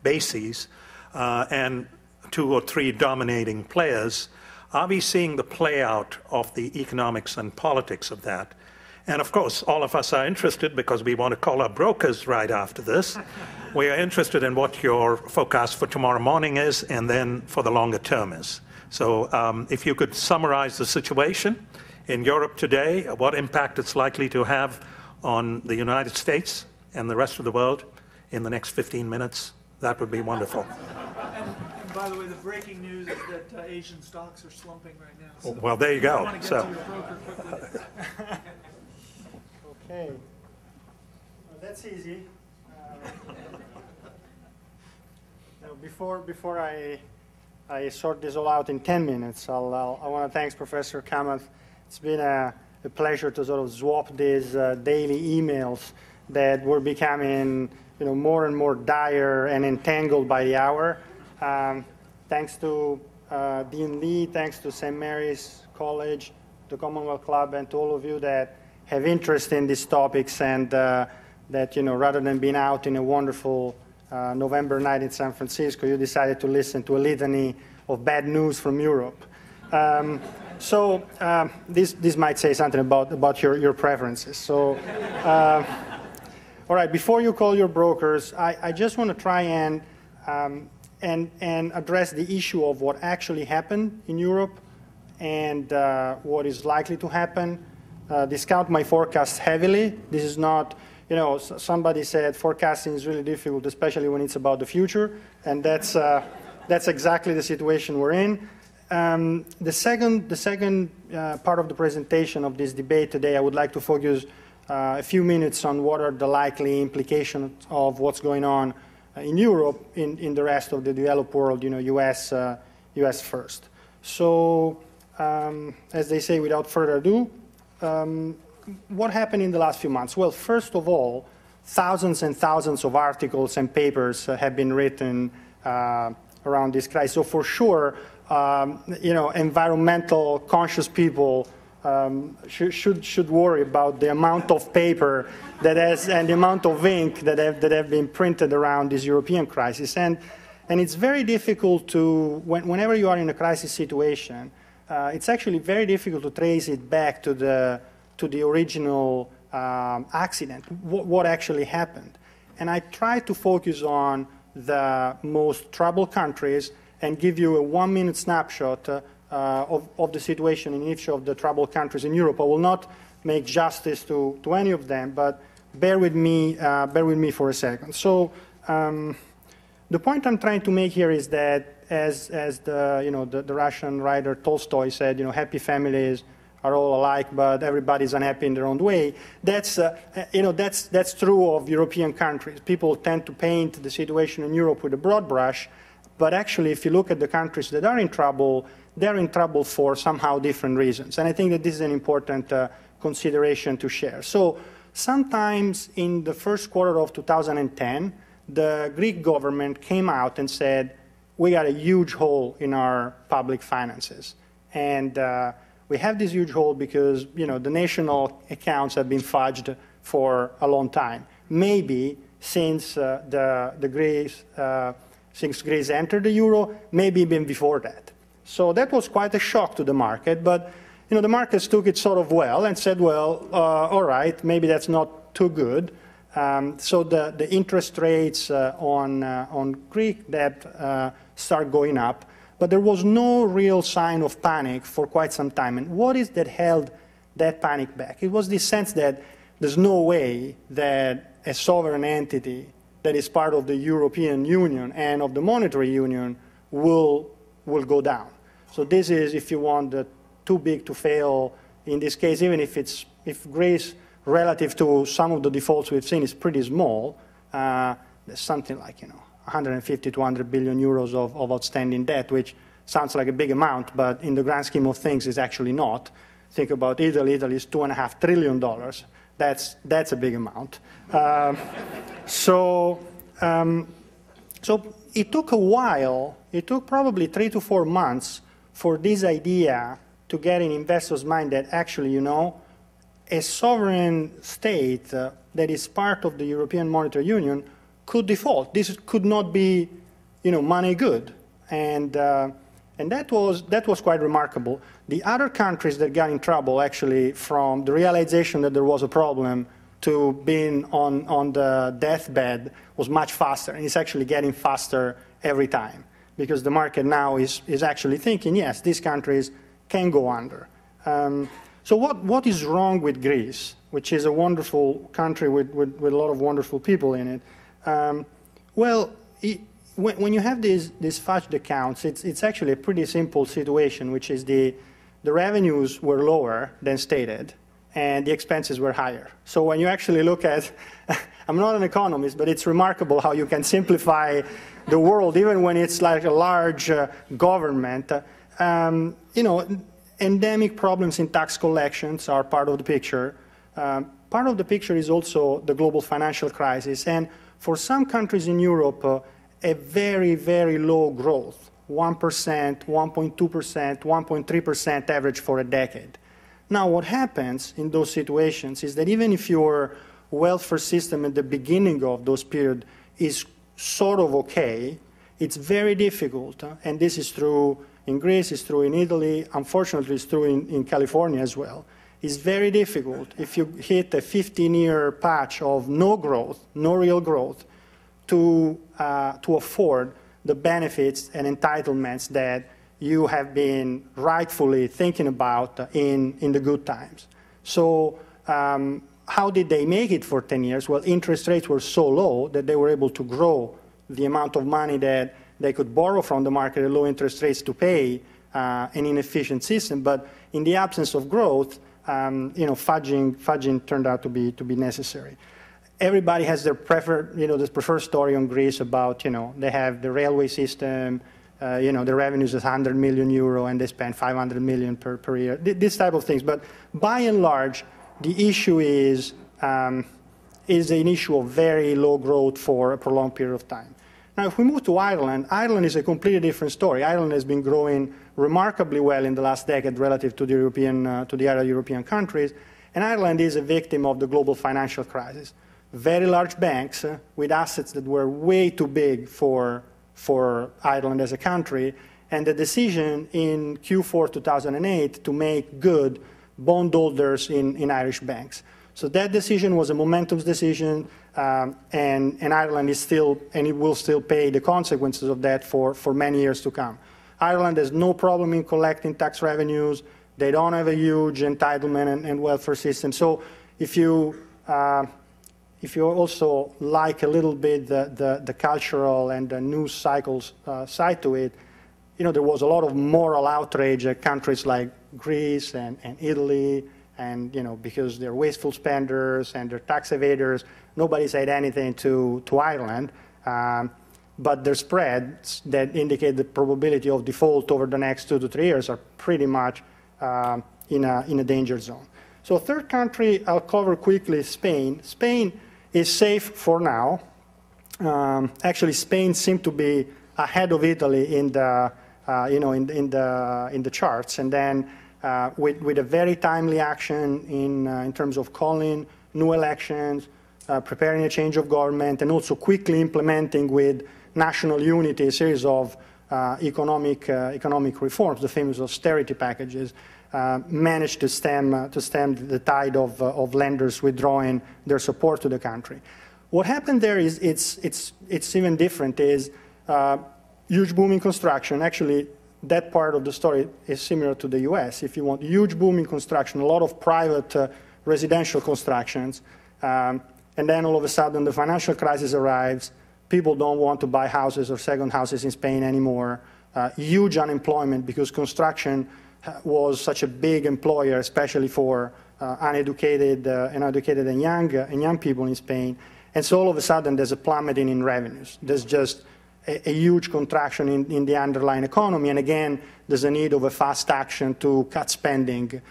bases, and 2 or 3 dominating players? Are we seeing the play out of the economics and politics of that? And of course, all of us are interested, because we want to call our brokers right after this. We are interested in what your forecast for tomorrow morning is, and then for the longer term is. So if you could summarize the situation in Europe today, what impact it's likely to have on the United States and the rest of the world in the next 15 minutes, that would be wonderful. And by the way, the breaking news is that Asian stocks are slumping right now. So well, there you go. I want to get to your broker quickly. Okay. Well, that's easy. Before I sort this all out in 10 minutes, I want to thank Professor Kamath. It's been a pleasure to sort of swap these daily emails that were becoming more and more dire and entangled by the hour. Thanks to Dean Lee, thanks to St. Mary's College, the Commonwealth Club, and to all of you that have interest in these topics, and that, rather than being out in a wonderful November night in San Francisco, you decided to listen to a litany of bad news from Europe. So this might say something about your preferences. So, all right, before you call your brokers, I just want to try and address the issue of what actually happened in Europe and what is likely to happen. Discount my forecast heavily. This is not, somebody said forecasting is really difficult, especially when it's about the future, and that's exactly the situation we're in. The second part of the presentation of this debate today, I would like to focus a few minutes on what are the likely implications of what's going on in Europe in the rest of the developed world, US first. So, as they say, without further ado, what happened in the last few months? Well, first of all, thousands and thousands of articles and papers have been written around this crisis. So for sure, environmental conscious people should worry about the amount of paper that has and the amount of ink that have been printed around this European crisis. And it's very difficult to, whenever you are in a crisis situation, it's actually very difficult to trace it back to the original accident, what actually happened. And I try to focus on the most troubled countries and give you a 1-minute snapshot of the situation in each of the troubled countries in Europe. I will not make justice to any of them, but bear with me for a second. So the point I'm trying to make here is that, as the Russian writer Tolstoy said, happy families are all alike, but everybody's unhappy in their own way. That's true of European countries. People tend to paint the situation in Europe with a broad brush, but actually, if you look at the countries that are in trouble, they're in trouble for somehow different reasons. And I think that this is an important consideration to share. So sometimes in the first quarter of 2010, the Greek government came out and said, we got a huge hole in our public finances. And we have this huge hole because, the national accounts have been fudged for a long time. Maybe since since Greece entered the euro, maybe even before that. So that was quite a shock to the market, but the markets took it sort of well and said, well, all right, maybe that's not too good. So the interest rates on Greek debt start going up, but there was no real sign of panic for quite some time. And what is that held that panic back? It was this sense that there's no way that a sovereign entity that is part of the European Union and of the monetary union will go down. So this is, if you want, the too big to fail in this case, even if Greece, relative to some of the defaults we've seen, is pretty small. There's something like 150 to 200 billion euros of outstanding debt, which sounds like a big amount, but in the grand scheme of things, is actually not. Think about Italy. Italy is $2.5 trillion. That's a big amount. So it took a while. It took probably 3 to 4 months for this idea to get in investors' mind that actually, a sovereign state that is part of the European Monetary Union could default. This could not be, money good, and that was quite remarkable. The other countries that got in trouble, actually, from the realization that there was a problem to being on the deathbed, was much faster, and it's actually getting faster every time, because the market now is actually thinking, yes, these countries can go under. So what is wrong with Greece, which is a wonderful country with a lot of wonderful people in it? When you have these fudged accounts, it's actually a pretty simple situation, which is the revenues were lower than stated, and the expenses were higher. So when you actually look at, I'm not an economist, but it's remarkable how you can simplify the world, even when it's like a large government. Endemic problems in tax collections are part of the picture. Part of the picture is also the global financial crisis. And for some countries in Europe, a very, very low growth, 1%, 1.2%, 1.3% average for a decade. Now, what happens in those situations is that even if your welfare system at the beginning of those periods is sort of okay, it's very difficult, and this is true in Greece, it's true in Italy, unfortunately it's true in California as well. It's very difficult if you hit a 15-year patch of no growth, no real growth, to afford the benefits and entitlements that you have been rightfully thinking about in the good times. So how did they make it for 10 years? Well, interest rates were so low that they were able to grow the amount of money that they could borrow from the market at low interest rates to pay an inefficient system. But in the absence of growth, fudging turned out to be necessary. Everybody has their preferred story on Greece about, they have the railway system, the revenues is 100 million euro and they spend 500 million per year, this type of things. But by and large, the issue is is an issue of very low growth for a prolonged period of time. Now, if we move to Ireland, Ireland is a completely different story. Ireland has been growing remarkably well in the last decade relative to the other European countries, and Ireland is a victim of the global financial crisis. Very large banks with assets that were way too big for Ireland as a country, and the decision in Q4 2008 to make good bondholders in Irish banks. So that decision was a momentous decision, and Ireland is still, and it will still pay the consequences of that for many years to come. Ireland has no problem in collecting tax revenues. They don't have a huge entitlement and welfare system. So if you also like a little bit the cultural and the news cycles side to it, there was a lot of moral outrage at countries like Greece and Italy, and because they're wasteful spenders and they're tax evaders, nobody said anything to Ireland. But their spreads that indicate the probability of default over the next 2 to 3 years are pretty much in a danger zone. So third country I'll cover quickly is Spain. Spain is safe for now. Actually, Spain seemed to be ahead of Italy in the charts, and then with a very timely action in terms of calling new elections, preparing a change of government, and also quickly implementing with national unity a series of economic reforms, the famous austerity packages, managed to stem the tide of lenders withdrawing their support to the country. What happened there is it's even different. Is huge boom in construction. Actually, that part of the story is similar to the U.S. If you want huge boom in construction, a lot of private residential constructions, and then all of a sudden the financial crisis arrives. People don't want to buy houses or second houses in Spain anymore. Huge unemployment because construction was such a big employer, especially for uneducated and young people in Spain. And so all of a sudden there's a plummeting in revenues. There's just a huge contraction in the underlying economy, and again, there's a need of a fast action to cut spending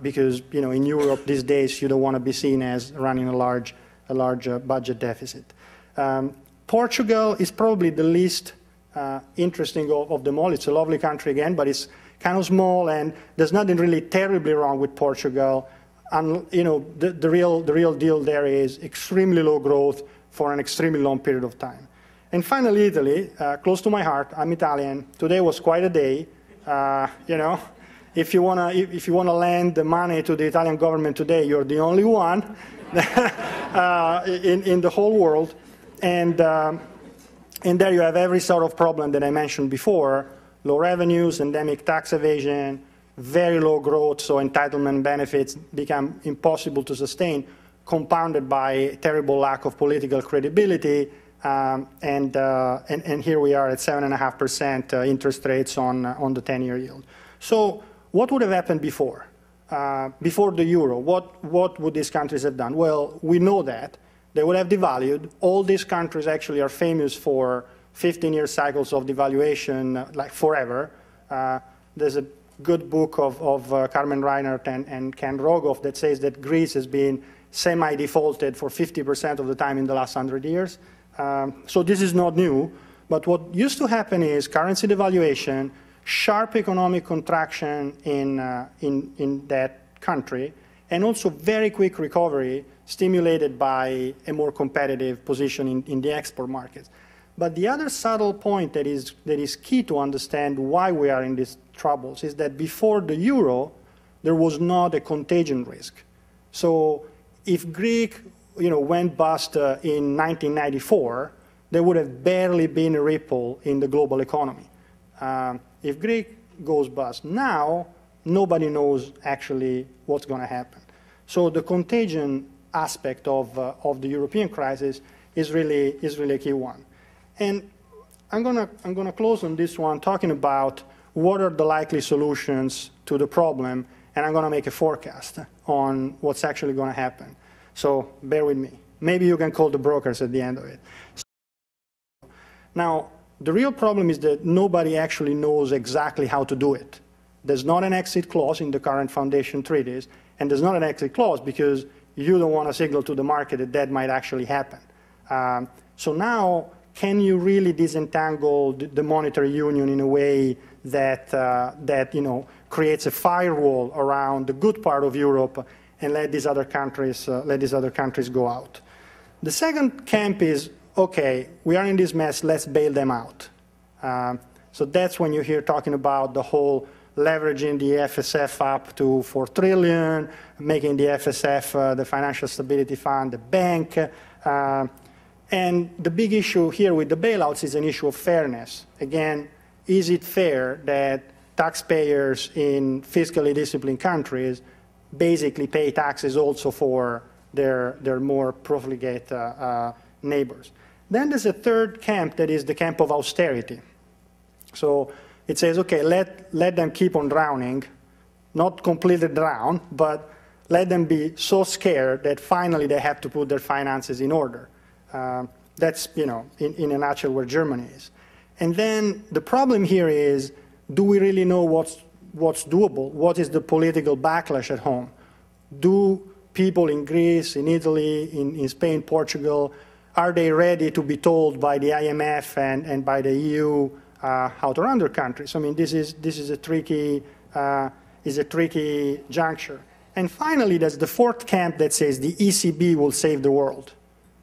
because in Europe these days you don't want to be seen as running a large budget deficit. Portugal is probably the least interesting of them all. It's a lovely country again, but it's kind of small, and there's nothing really terribly wrong with Portugal. And the real deal there is extremely low growth for an extremely long period of time. And finally, Italy, close to my heart. I'm Italian. Today was quite a day. If you wanna lend the money to the Italian government today, you're the only one in the whole world. And there you have every sort of problem that I mentioned before: low revenues, endemic tax evasion, very low growth, so entitlement benefits become impossible to sustain, compounded by terrible lack of political credibility. And here we are at 7.5% interest rates on the 10-year yield. So what would have happened before the euro? What would these countries have done? Well, we know that. They would have devalued. All these countries actually are famous for 15-year cycles of devaluation, like forever. There's a good book of Carmen Reinert and Ken Rogoff that says that Greece has been semi-defaulted for 50% of the time in the last 100 years. So this is not new, but what used to happen is currency devaluation, sharp economic contraction in that country, and also very quick recovery stimulated by a more competitive position in the export markets. But the other subtle point that is key to understand why we are in these troubles is that before the euro, there was not a contagion risk. So if Greek went bust in 1994, there would have barely been a ripple in the global economy. If Greece goes bust now, nobody knows actually what's going to happen. So the contagion aspect of the European crisis is really a key one. And I'm gonna close on this one talking about what are the likely solutions to the problem, and I'm gonna make a forecast on what's actually going to happen. So bear with me. Maybe you can call the brokers at the end of it. Now, the real problem is that nobody actually knows exactly how to do it. There's not an exit clause in the current foundation treaties, and there's not an exit clause because you don't want to signal to the market that that might actually happen. So now, can you really disentangle the monetary union in a way that, creates a firewall around the good part of Europe and let these other countries go out? The second camp is, okay, we are in this mess, let's bail them out. So that's when you hear talking about the whole leveraging the FSF up to 4 trillion, making the FSF, the Financial Stability Fund, the bank. And the big issue here with the bailouts is an issue of fairness. Again, is it fair that taxpayers in fiscally disciplined countries basically pay taxes also for their more profligate neighbors? Then there's a third camp that is the camp of austerity. So it says, okay, let them keep on drowning, not completely drown, but let them be so scared that finally they have to put their finances in order. That's, in a nutshell where Germany is. And then the problem here is, do we really know what's doable? What is the political backlash at home? Do people in Greece, in Italy, in Spain, Portugal, are they ready to be told by the IMF and by the EU how to run their countries? I mean, this is a tricky juncture. And finally, there's the fourth camp that says the ECB will save the world.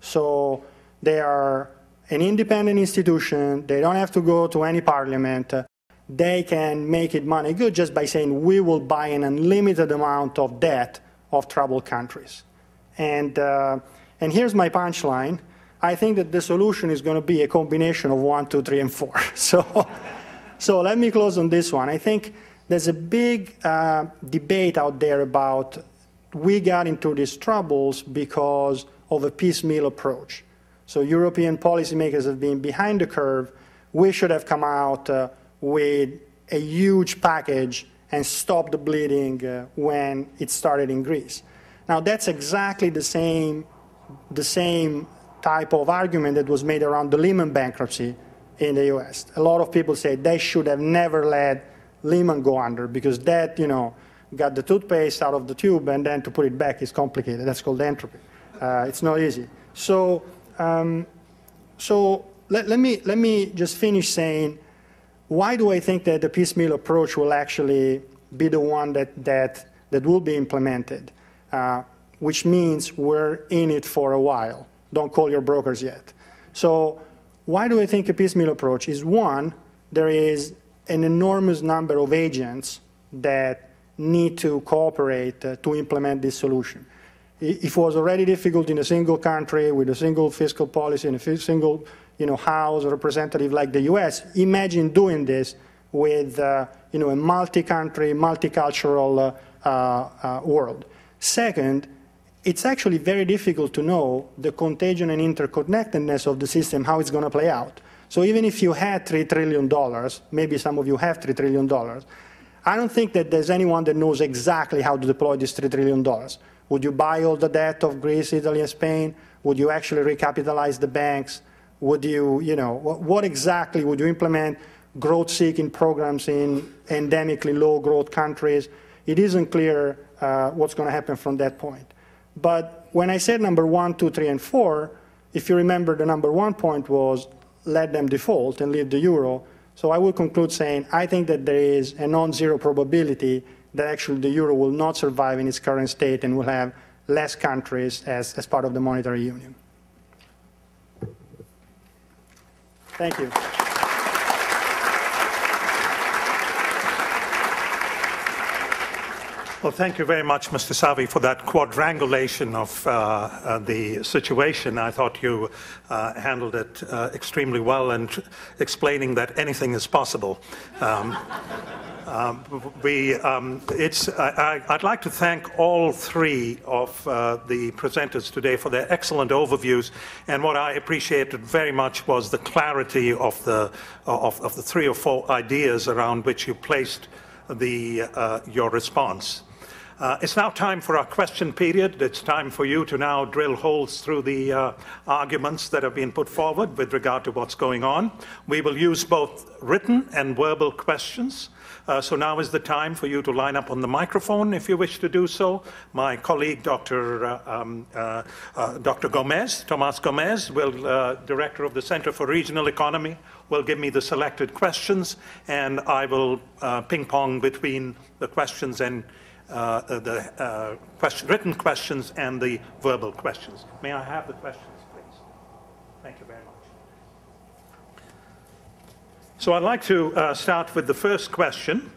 So they are an independent institution. They don't have to go to any parliament. They can make it money good just by saying we will buy an unlimited amount of debt of troubled countries. And here's my punchline. I think that the solution is going to be a combination of 1, 2, 3, and 4. So let me close on this one. I think there's a big debate out there about we got into these troubles because of a piecemeal approach. So European policymakers have been behind the curve. We should have come out with a huge package and stopped the bleeding when it started in Greece. Now that's exactly the same type of argument that was made around the Lehman bankruptcy in the US. A lot of people say they should have never let Lehman go under because that, got the toothpaste out of the tube and then to put it back is complicated. That's called entropy. It's not easy. So let me just finish saying, why do I think that the piecemeal approach will actually be the one that will be implemented, which means we're in it for a while. Don't call your brokers yet. So why do I think a piecemeal approach is? One, there is an enormous number of agents that need to cooperate to implement this solution. If it was already difficult in a single country with a single fiscal policy and a single House representative like the US, imagine doing this with a multi-country, multicultural world. Second, it's actually very difficult to know the contagion and interconnectedness of the system, how it's going to play out. So even if you had $3 trillion, maybe some of you have $3 trillion, I don't think that there's anyone that knows exactly how to deploy this $3 trillion. Would you buy all the debt of Greece, Italy, and Spain? Would you actually recapitalize the banks? Would you, what exactly would you implement? Growth-seeking programs in endemically low-growth countries? It isn't clear what's going to happen from that point. But when I said number 1, 2, 3, and 4, if you remember, the number 1 point was let them default and leave the euro. So I will conclude saying I think that there is a non-zero probability that actually the euro will not survive in its current state and will have less countries as part of the monetary union. Thank you. Well, thank you very much, Mr. Savi, for that quadrangulation of the situation. I thought you handled it extremely well and explaining that anything is possible. I'd like to thank all three of the presenters today for their excellent overviews, and what I appreciated very much was the clarity of the 3 or 4 ideas around which you placed your response. It's now time for our question period. It's time for you to now drill holes through the arguments that have been put forward with regard to what's going on. We will use both written and verbal questions. So now is the time for you to line up on the microphone if you wish to do so. My colleague, Dr. Gomez, Tomas Gomez, Director of the Center for Regional Economy, will give me the selected questions, and I will ping-pong between the questions and written questions and the verbal questions. May I have the questions, please? Thank you very much. So I'd like to start with the first question.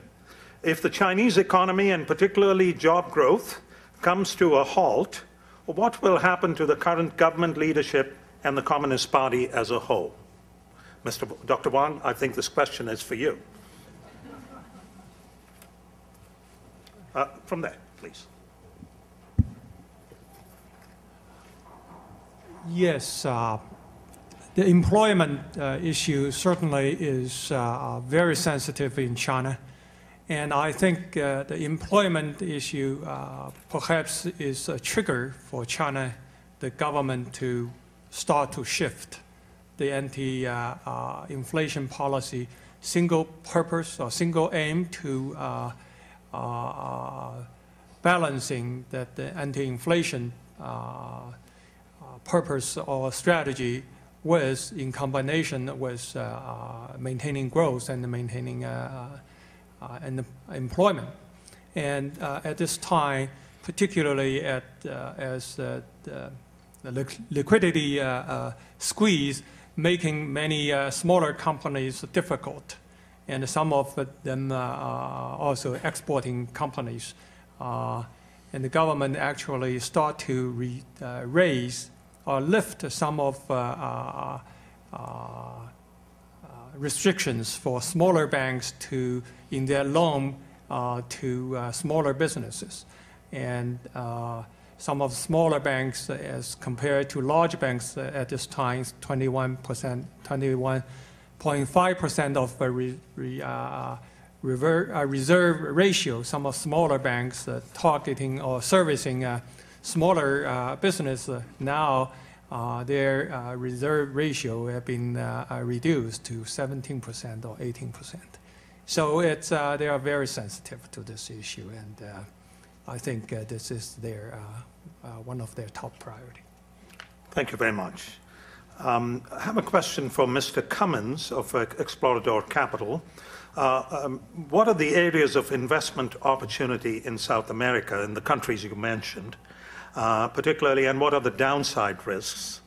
If the Chinese economy, and particularly job growth, comes to a halt, what will happen to the current government leadership and the Communist Party as a whole? Dr. Wang, I think this question is for you. From there, please. Yes. The employment issue certainly is very sensitive in China. And I think the employment issue perhaps is a trigger for China, the government, to start to shift the anti-inflation policy, single purpose or single aim to balancing that the anti-inflation purpose or strategy was in combination with maintaining growth and maintaining and employment. And at this time, particularly as the liquidity squeeze making many smaller companies difficult, and some of them also exporting companies. And the government actually start to raise or lift some of restrictions for smaller banks in their loan to smaller businesses. And some of smaller banks, as compared to large banks at this time, 21.5% of reserve ratio. Some of smaller banks targeting or servicing smaller business now their reserve ratio have been reduced to 17% or 18%. So they are very sensitive to this issue, and I think this is one of their top priority. Thank you very much. I have a question for Mr. Cummins of Explorador Capital. What are the areas of investment opportunity in South America, in the countries you mentioned, particularly, and what are the downside risks?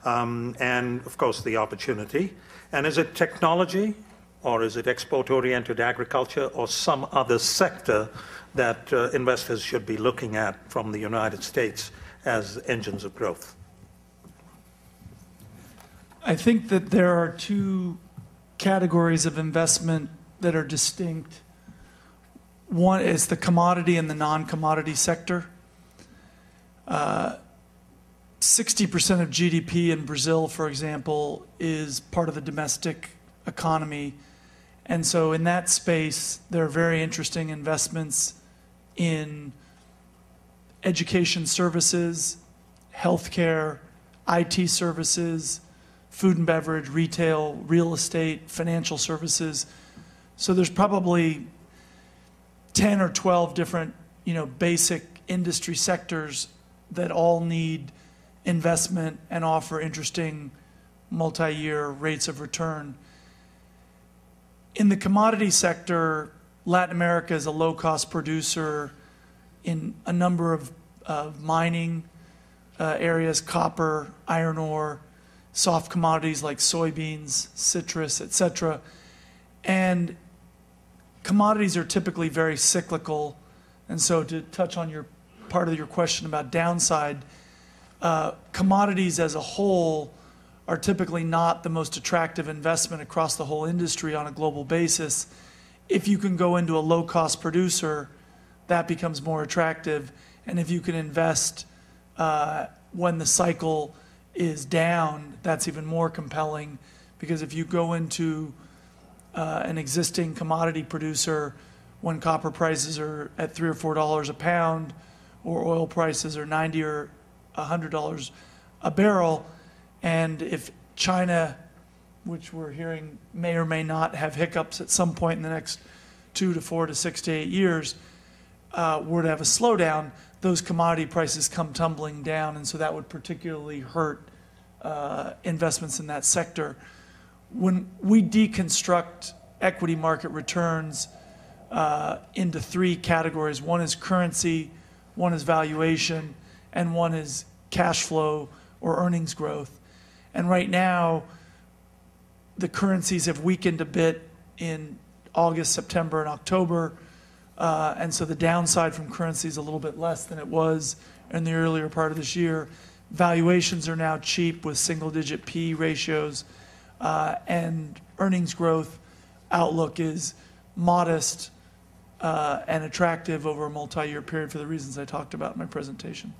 And, of course, the opportunity. And is it technology, or is it export-oriented agriculture, or some other sector that investors should be looking at from the United States as engines of growth? I think that there are two categories of investment that are distinct. One is the commodity and the non-commodity sector. 60% of GDP in Brazil, for example, is part of the domestic economy. And so in that space, there are very interesting investments in education services, healthcare, IT services, food and beverage, retail, real estate, financial services. So there's probably 10 or 12 different, basic industry sectors that all need investment and offer interesting multi-year rates of return. In the commodity sector, Latin America is a low-cost producer in a number of mining areas, copper, iron ore, soft commodities like soybeans, citrus, etc. And commodities are typically very cyclical. And so to touch on your part of your question about downside, commodities as a whole are typically not the most attractive investment across the whole industry on a global basis. If you can go into a low-cost producer, that becomes more attractive. And if you can invest when the cycle is down, that's even more compelling, because if you go into an existing commodity producer when copper prices are at $3 or $4 a pound, or oil prices are $90 or $100 a barrel. And if China, which we're hearing may or may not have hiccups at some point in the next 2 to 4 to 6 to 8 years, were to have a slowdown, those commodity prices come tumbling down, and so that would particularly hurt investments in that sector. When we deconstruct equity market returns into 3 categories, one is currency, one is valuation, and one is cash flow or earnings growth. And right now, the currencies have weakened a bit in August, September, and October. And so the downside from currency is a little bit less than it was in the earlier part of this year. Valuations are now cheap with single-digit P ratios, and earnings growth outlook is modest and attractive over a multi-year period for the reasons I talked about in my presentation.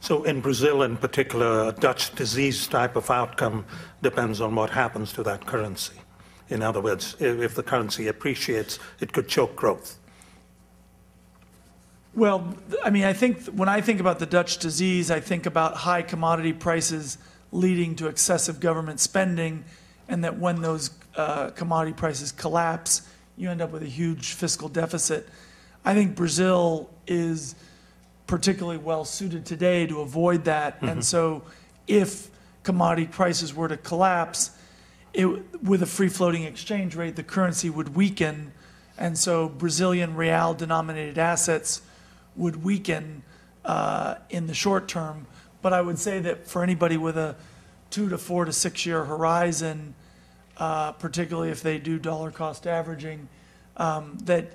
So in Brazil in particular, a Dutch disease type of outcome depends on what happens to that currency. In other words, if the currency appreciates, it could choke growth. Well, I mean, I think when I think about the Dutch disease, I think about high commodity prices leading to excessive government spending, and that when those commodity prices collapse, you end up with a huge fiscal deficit. I think Brazil is particularly well suited today to avoid that. Mm-hmm. And so if commodity prices were to collapse, with a free-floating exchange rate, the currency would weaken, and so Brazilian real-denominated assets would weaken in the short term. But I would say that for anybody with a 2 to 4 to 6 year horizon, particularly if they do dollar cost averaging, that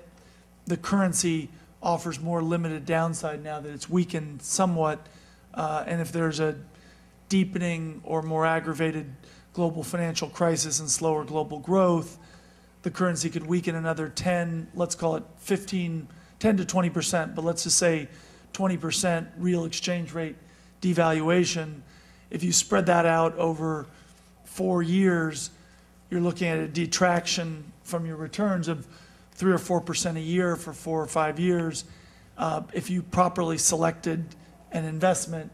the currency offers more limited downside now that it's weakened somewhat. And if there's a deepening or more aggravated global financial crisis and slower global growth, the currency could weaken another 10, let's call it 10 to 20%, but let's just say 20% real exchange rate devaluation. If you spread that out over 4 years, you're looking at a detraction from your returns of 3 or 4% a year for 4 or 5 years. If you properly selected an investment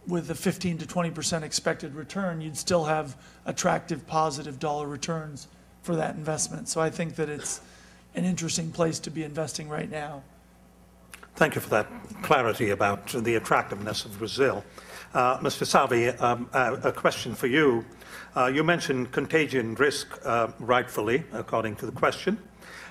with a 15 to 20% expected return, you'd still have attractive positive dollar returns for that investment. So I think that it's an interesting place to be investing right now. Thank you for that clarity about the attractiveness of Brazil. Mr. Salvi, a question for you. You mentioned contagion risk rightfully, according to the question.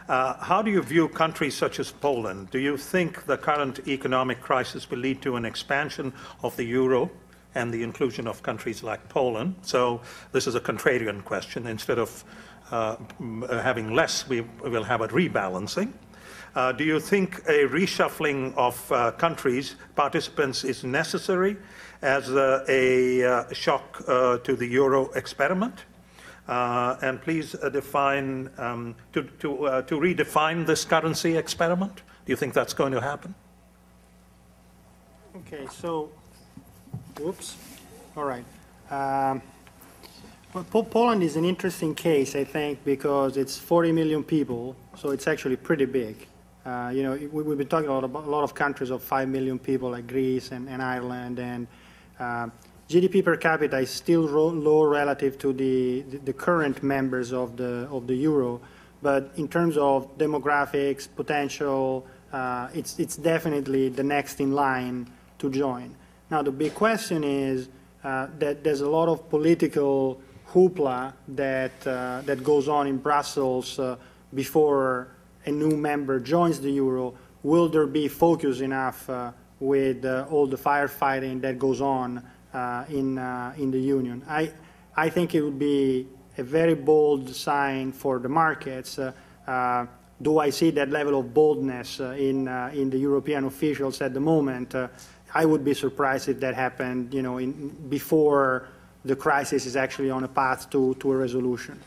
How do you view countries such as Poland? Do you think the current economic crisis will lead to an expansion of the euro and the inclusion of countries like Poland? So this is a contrarian question. Instead of having less, we will have a rebalancing. Do you think a reshuffling of countries, participants, is necessary as a shock to the euro experiment? And please define, to redefine this currency experiment. Do you think that's going to happen? Okay, so, whoops, all right. Well, Poland is an interesting case, I think, because it's 40 million people, so it's actually pretty big. You know, we've been talking about a lot of countries of 5 million people, like Greece and Ireland, and GDP per capita is still low relative to the current members of the euro, but in terms of demographics, potential, it's definitely the next in line to join. Now the big question is that there's a lot of political hoopla that goes on in Brussels before a new member joins the euro. Will there be focus enough with all the firefighting that goes on in the union? I think it would be a very bold sign for the markets. Do I see that level of boldness in the European officials at the moment? I would be surprised if that happened, you know, before the crisis is actually on a path to a resolution.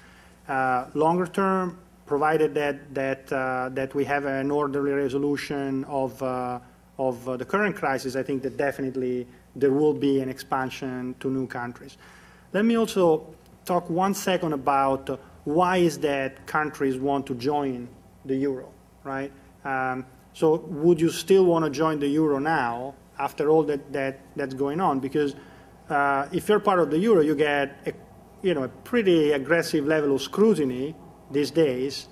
Longer term, provided that we have an orderly resolution of the current crisis, I think that definitely there will be an expansion to new countries. Let me also talk 1 second about why is that countries want to join the euro, right? So would you still want to join the euro now after all that's going on? Because if you're part of the euro, you get a pretty aggressive level of scrutiny these days.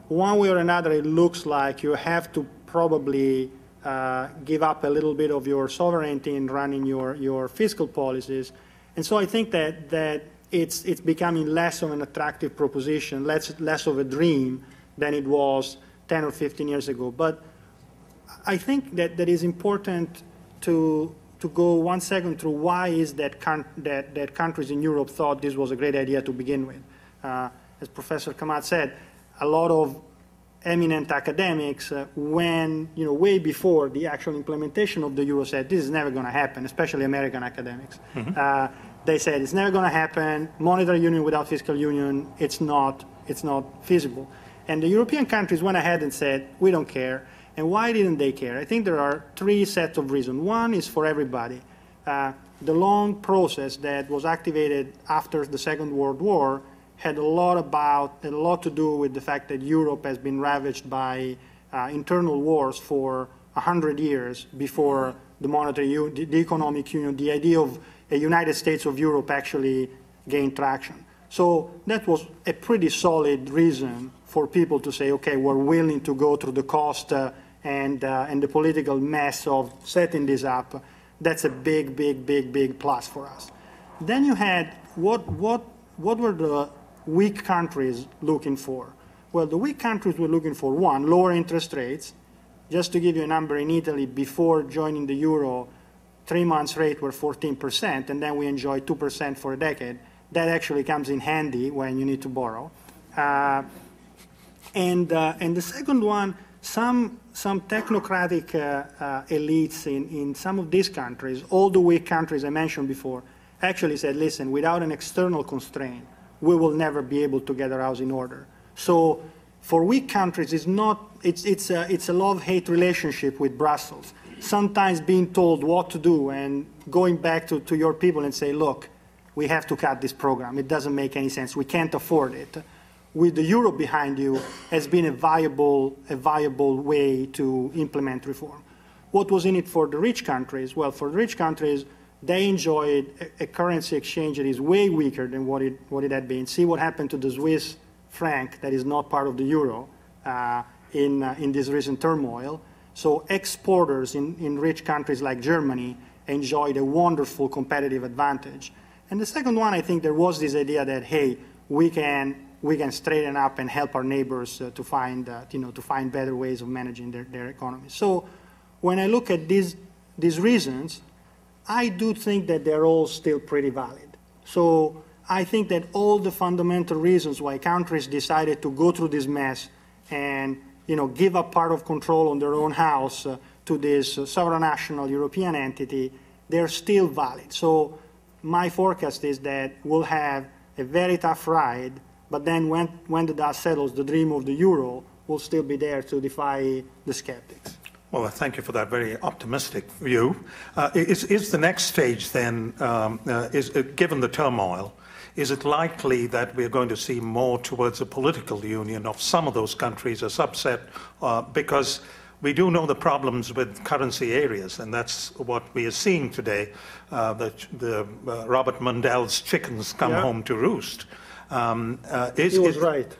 One way or another, it looks like you have to probably give up a little bit of your sovereignty in running your fiscal policies. And so I think that it's becoming less of an attractive proposition, less of a dream than it was 10 or 15 years ago. But I think that it is important to go 1 second through why is that countries in Europe thought this was a great idea to begin with. As Professor Kamat said, a lot of eminent academics, way before the actual implementation of the euro, said this is never going to happen, especially American academics. Mm-hmm. They said it's never going to happen. Monetary union without fiscal union, it's not feasible. And the European countries went ahead and said, we don't care. And why didn't they care? I think there are 3 sets of reasons. One is for everybody. The long process that was activated after the Second World War had a lot to do with the fact that Europe has been ravaged by internal wars for 100 years before the monetary union, the economic union, the idea of a United States of Europe actually gained traction. So that was a pretty solid reason for people to say, okay, we're willing to go through the cost and the political mess of setting this up. That's a big plus for us. Then you had what were the weak countries looking for? Well, the weak countries were looking for, one, lower interest rates. Just to give you a number, in Italy, before joining the euro, 3 months rate were 14%, and then we enjoyed 2% for a decade. That actually comes in handy when you need to borrow. And the second one, some technocratic elites in some of these countries, all the weak countries I mentioned before, actually said, listen, without an external constraint, we will never be able to get our house in order. So for weak countries, it's a love-hate relationship with Brussels. Sometimes being told what to do and going back to your people and say, look, we have to cut this program. It doesn't make any sense. We can't afford it. With the euro behind you has been a viable way to implement reform. What was in it for the rich countries? Well, for the rich countries, they enjoyed a currency exchange that is way weaker than what it had been. See what happened to the Swiss franc that is not part of the euro in this recent turmoil. So exporters in rich countries like Germany enjoyed a wonderful competitive advantage. And the second one, I think there was this idea that, hey, we can straighten up and help our neighbors to find better ways of managing their economy. So when I look at these reasons, I do think that they're all still pretty valid. So I think that all the fundamental reasons why countries decided to go through this mess and give up part of control on their own house to this supranational European entity, they're still valid. So my forecast is that we'll have a very tough ride, but then when the dust settles, the dream of the euro will still be there to defy the skeptics. Well, thank you for that very optimistic view. Is the next stage then, given the turmoil, is it likely that we're going to see more towards a political union of some of those countries, a subset, because we do know the problems with currency areas, and that's what we are seeing today. Robert Mundell's chickens come home to roost. He was right.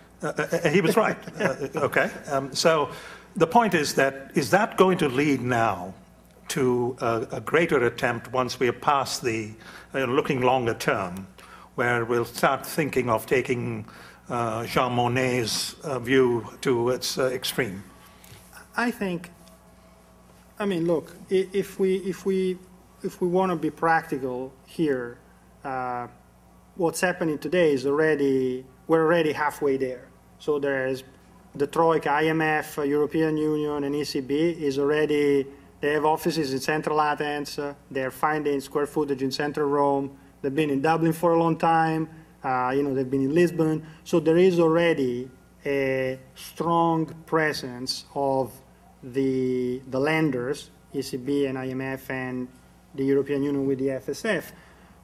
He was right. Okay. So the point is that going to lead now to a greater attempt once we are past the looking longer term, where we'll start thinking of taking Jean Monnet's view to its extreme? Look, if we want to be practical here, what's happening today is we're already halfway there. So there's the Troika, IMF, European Union, and ECB they have offices in Central Athens. They're finding square footage in Central Rome. They've been in Dublin for a long time. They've been in Lisbon. So there is already a strong presence of the lenders, ECB and IMF and the European Union with the FSF,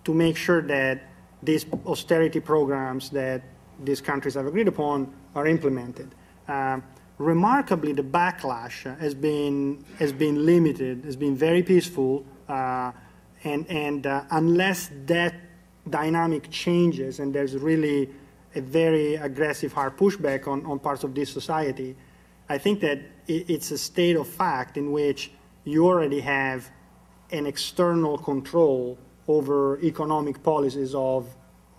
to make sure that these austerity programs that these countries have agreed upon are implemented. remarkably, the backlash has been limited, has been very peaceful, and unless that dynamic changes and there's really a very aggressive, hard pushback on parts of this society, I think that it's a state of fact in which you already have an external control over economic policies of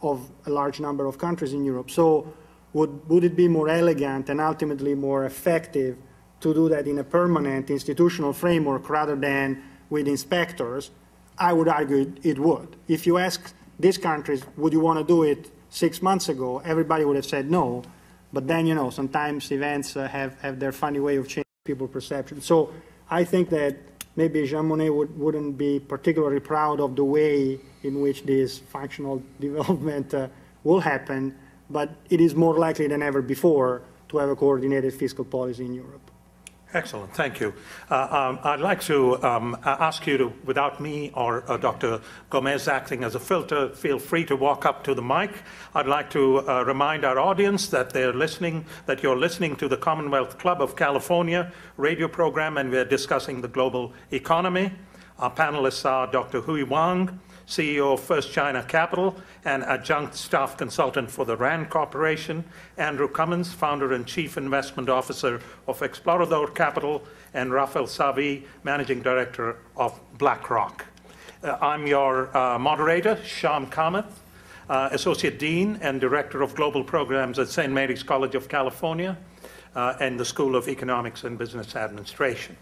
a large number of countries in Europe. So would it be more elegant and ultimately more effective to do that in a permanent institutional framework rather than with inspectors? I would argue it would. If you ask these countries, would you want to do it 6 months ago, everybody would have said no. But then, you know, sometimes events have their funny way of changing people's perception. So I think that maybe Jean Monnet wouldn't be particularly proud of the way in which this functional development will happen, but it is more likely than ever before to have a coordinated fiscal policy in Europe. Excellent, thank you. I'd like to ask you to, without me or Dr. Gomez acting as a filter, feel free to walk up to the mic. I'd like to remind our audience that you're listening to the Commonwealth Club of California radio program, and we're discussing the global economy. Our panelists are Dr. Hui Wang, CEO of First China Capital and adjunct staff consultant for the RAND Corporation, Andrew Cummins, founder and chief investment officer of Explorador Capital, and Rafael Savi, managing director of BlackRock. I'm your moderator, Shyam Kamath, associate dean and director of global programs at St. Mary's College of California and the School of Economics and Business Administration.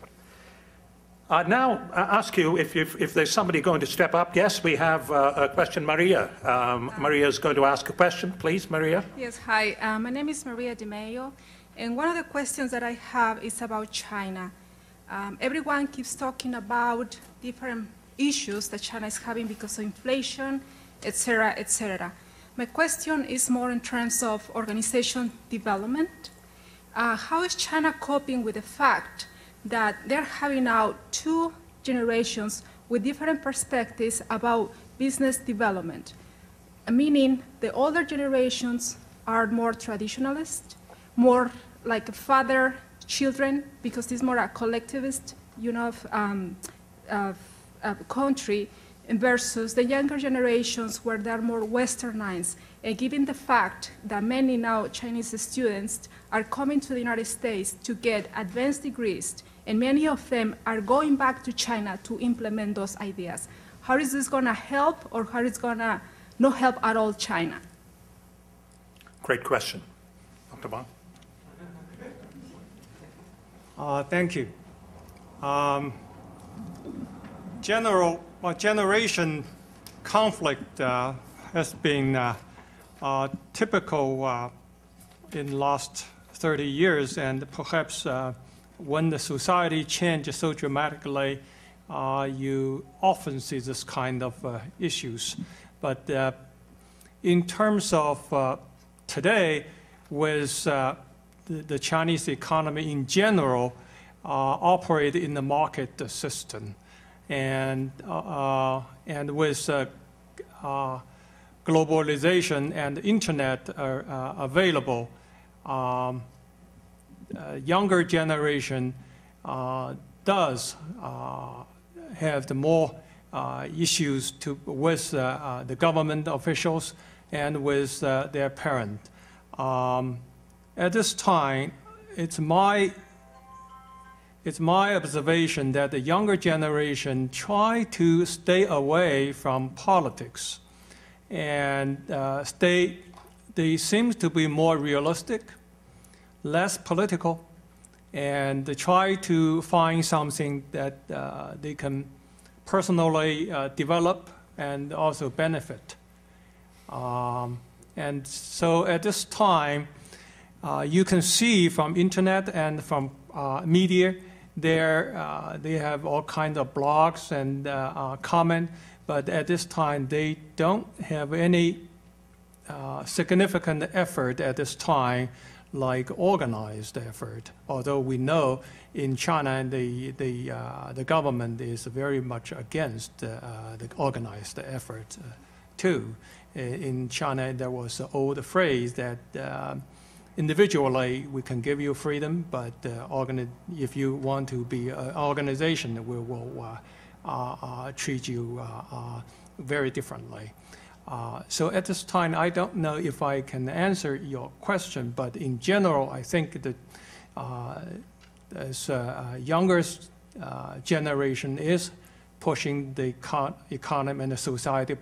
I'd now ask you if there's somebody going to step up. Yes, we have a question. Maria. Maria is going to ask a question. Please, Maria. Yes, hi. My name is Maria Di Maio, and one of the questions that I have is about China. Everyone keeps talking about different issues that China is having because of inflation, et cetera, et cetera. My question is more in terms of organization development. How is China coping with the fact that they're having now 2 generations with different perspectives about business development, meaning the older generations are more traditionalist, more like father-children, because it's more a collectivist, you know, country, versus the younger generations where they're more westernized. And given the fact that many now Chinese students are coming to the United States to get advanced degrees, and many of them are going back to China to implement those ideas. How is this going to help, or how is it going to not help at all China? Great question. Dr. Wang? Thank you. Generation conflict has been typical in the last 30 years, and perhaps when the society changes so dramatically, you often see this kind of issues. But in terms of today, with the Chinese economy in general operate in the market system, and with globalization and internet are available, younger generation does have the more issues with the government officials and with their parent. At this time, it's my observation that the younger generation try to stay away from politics, and they seem to be more realistic, less political, and they try to find something that they can personally develop and also benefit. And so at this time, you can see from internet and from media, they have all kinds of blogs and comment, but at this time they don't have any significant effort at this time, like organized effort. Although we know in China the government is very much against the organized effort too. In China there was an old phrase that individually, we can give you freedom, but if you want to be an organization, we will treat you very differently. So at this time, I don't know if I can answer your question, but in general, I think that as younger generation is pushing the economy and the society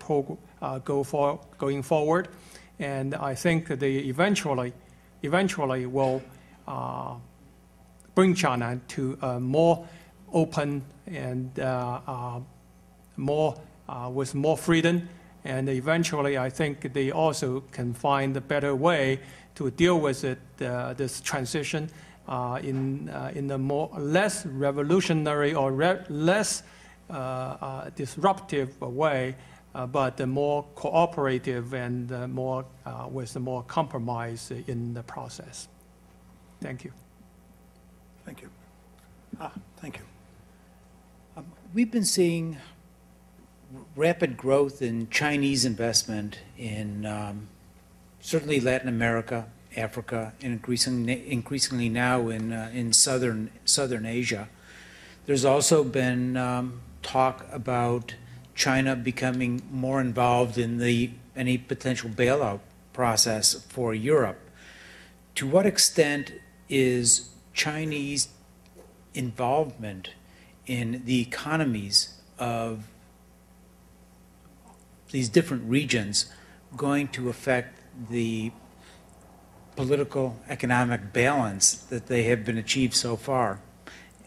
going forward, and I think they eventually will bring China to a more open and with more freedom. And eventually, I think they also can find a better way to deal with it, this transition in a less revolutionary or less disruptive way, but more cooperative and with more compromise in the process. Thank you. Thank you. Thank you. We've been seeing rapid growth in Chinese investment in certainly Latin America, Africa, and increasingly now in southern Asia. There's also been talk about China becoming more involved in any potential bailout process for Europe. To what extent is Chinese involvement in the economies of these different regions going to affect the political economic balance that they have been achieved so far,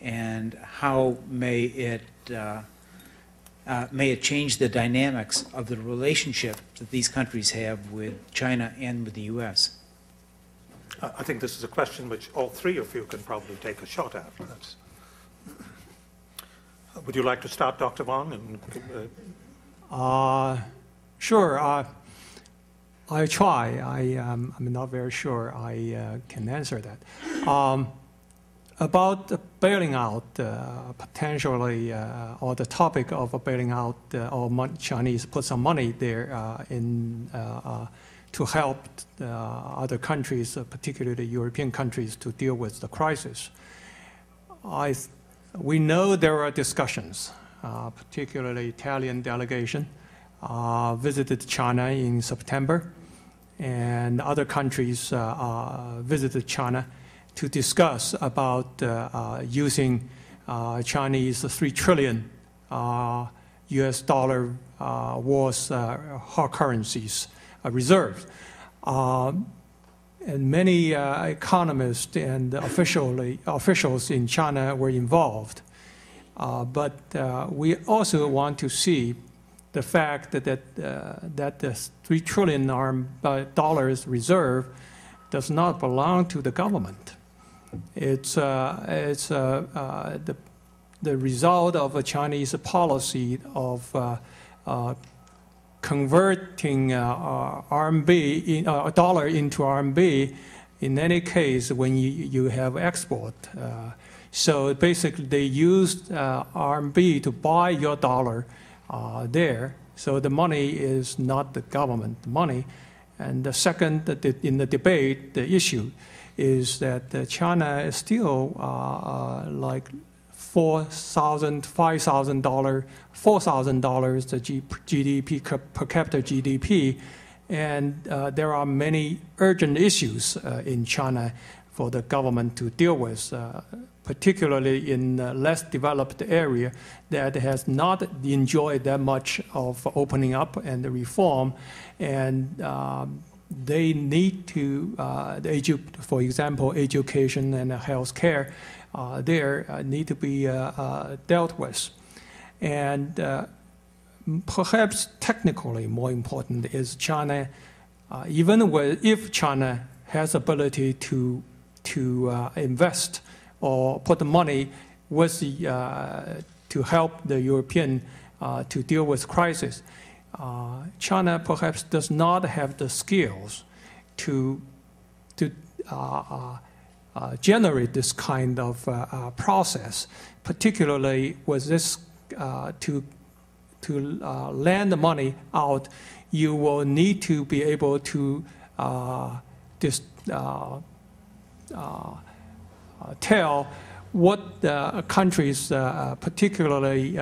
and how may it change the dynamics of the relationship that these countries have with China and with the U.S.? I think this is a question which all three of you can probably take a shot at. Would you like to start, Dr. Wang? Sure. I try. I'm not very sure I can answer that. About bailing out, potentially, or the topic of bailing out, or Chinese put some money there to help other countries, particularly European countries, to deal with the crisis. We know there are discussions, particularly Italian delegation visited China in September, and other countries visited China to discuss about using Chinese $3 trillion US dollar worth hard currencies reserves. And many economists and officials in China were involved. But we also want to see the fact that the $3 trillion dollars reserve does not belong to the government. It's the result of a Chinese policy of converting RMB, dollar into RMB, in any case when you have export. So basically they used RMB to buy your dollar there. So the money is not the government money. And the second, in the debate, the issue is that China is still like $4,000 the GDP per capita GDP, and there are many urgent issues in China for the government to deal with, particularly in a less developed area that has not enjoyed that much of opening up and the reform, and they need to, for example, education and health care there need to be dealt with. And perhaps technically more important is China, if China has ability to invest or put the money with to help the European to deal with crisis, China perhaps does not have the skills to generate this kind of process, particularly with this to lend the money out. You will need to be able to tell what countries particularly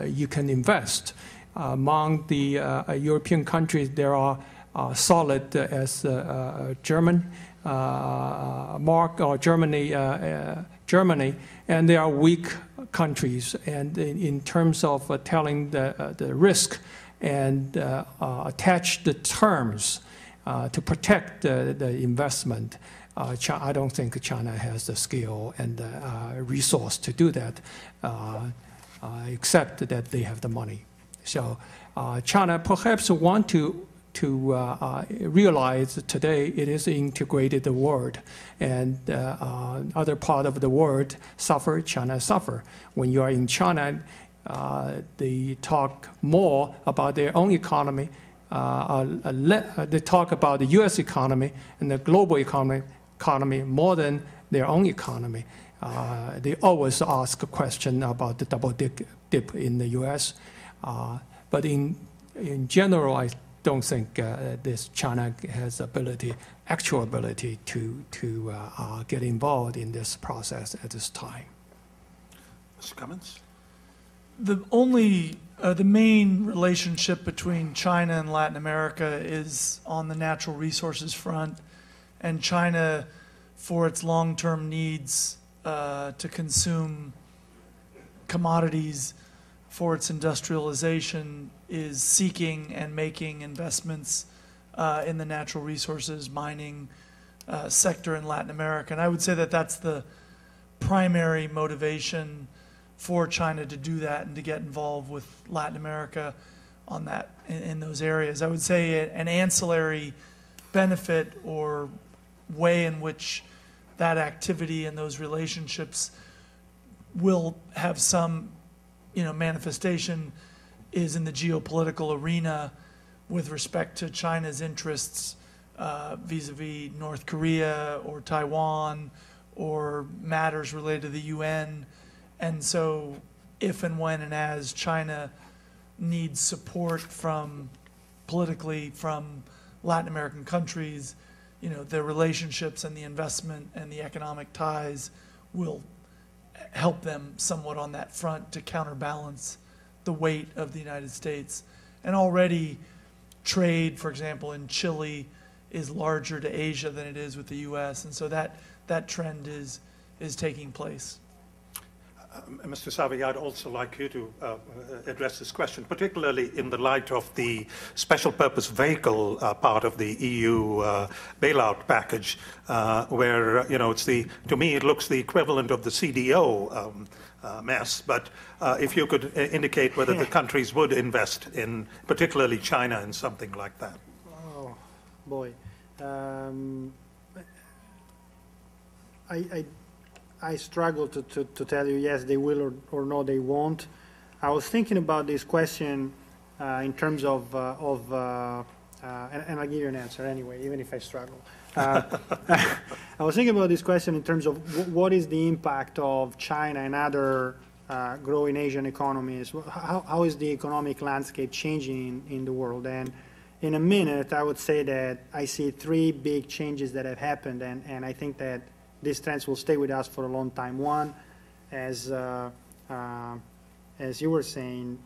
you can invest. Among the European countries, there are solid as Germany, Germany, and there are weak countries. And in terms of telling the risk and attach the terms to protect the investment, I don't think China has the skill and the resource to do that, except that they have the money. So China perhaps want to realize that today it is an integrated world, and other part of the world suffer, China suffer. When you are in China, they talk more about their own economy. They talk about the U.S. economy and the global economy more than their own economy. They always ask a question about the double dip in the U.S. But in general, I don't think this China has actual ability to get involved in this process at this time. Mr. Cummins? The main relationship between China and Latin America is on the natural resources front, and China, for its long-term needs to consume commodities for its industrialization, is seeking and making investments in the natural resources mining sector in Latin America. And I would say that that's the primary motivation for China to do that and to get involved with Latin America on that in those areas. I would say an ancillary benefit or way in which that activity and those relationships will have some manifestation is in the geopolitical arena with respect to China's interests vis-a-vis North Korea or Taiwan or matters related to the UN. And so if and when and as China needs support politically from Latin American countries, the relationships and the investment and the economic ties will help them somewhat on that front to counterbalance the weight of the United States. And already trade, for example, in Chile is larger to Asia than it is with the US. And so that trend is taking place. Mr. Savi, I'd also like you to address this question, particularly in the light of the special purpose vehicle part of the EU bailout package, where, to me, it looks the equivalent of the CDO mess. But if you could indicate whether the countries would invest in, particularly China, in something like that. Oh, boy. I struggle to tell you yes, they will or no, they won't. I was thinking about this question in terms of and I'll give you an answer anyway, even if I struggle. I was thinking about this question in terms of what is the impact of China and other growing Asian economies. How is the economic landscape changing in the world? And in a minute, I would say that I see three big changes that have happened, and I think that these trends will stay with us for a long time. One, as you were saying,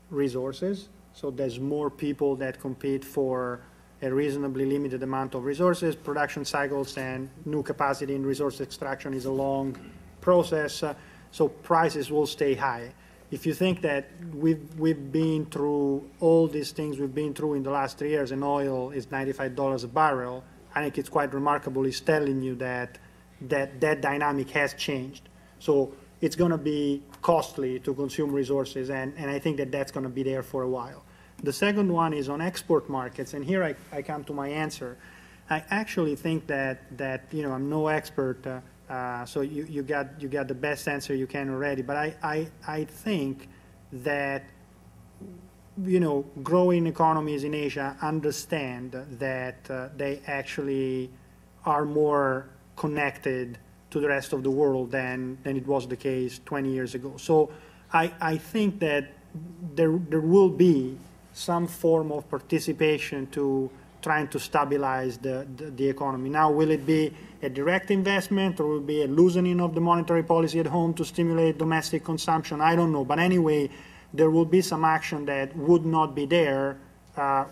resources. So there's more people that compete for a reasonably limited amount of resources. Production cycles and new capacity in resource extraction is a long process, so prices will stay high. If you think that we've been through all these things we've been through in the last 3 years, and oil is $95 a barrel, I think it's quite remarkable. It's telling you that dynamic has changed. So it's going to be costly to consume resources, and I think that that's going to be there for a while. The second one is on export markets, and here I come to my answer. I actually think that I'm no expert, so you got the best answer you can already. But I think that growing economies in Asia understand that they actually are more connected to the rest of the world than it was the case 20 years ago. So I think that there will be some form of participation to trying to stabilize the economy. Now, will it be a direct investment or will it be a loosening of the monetary policy at home to stimulate domestic consumption? I don't know. But anyway, there will be some action that would not be there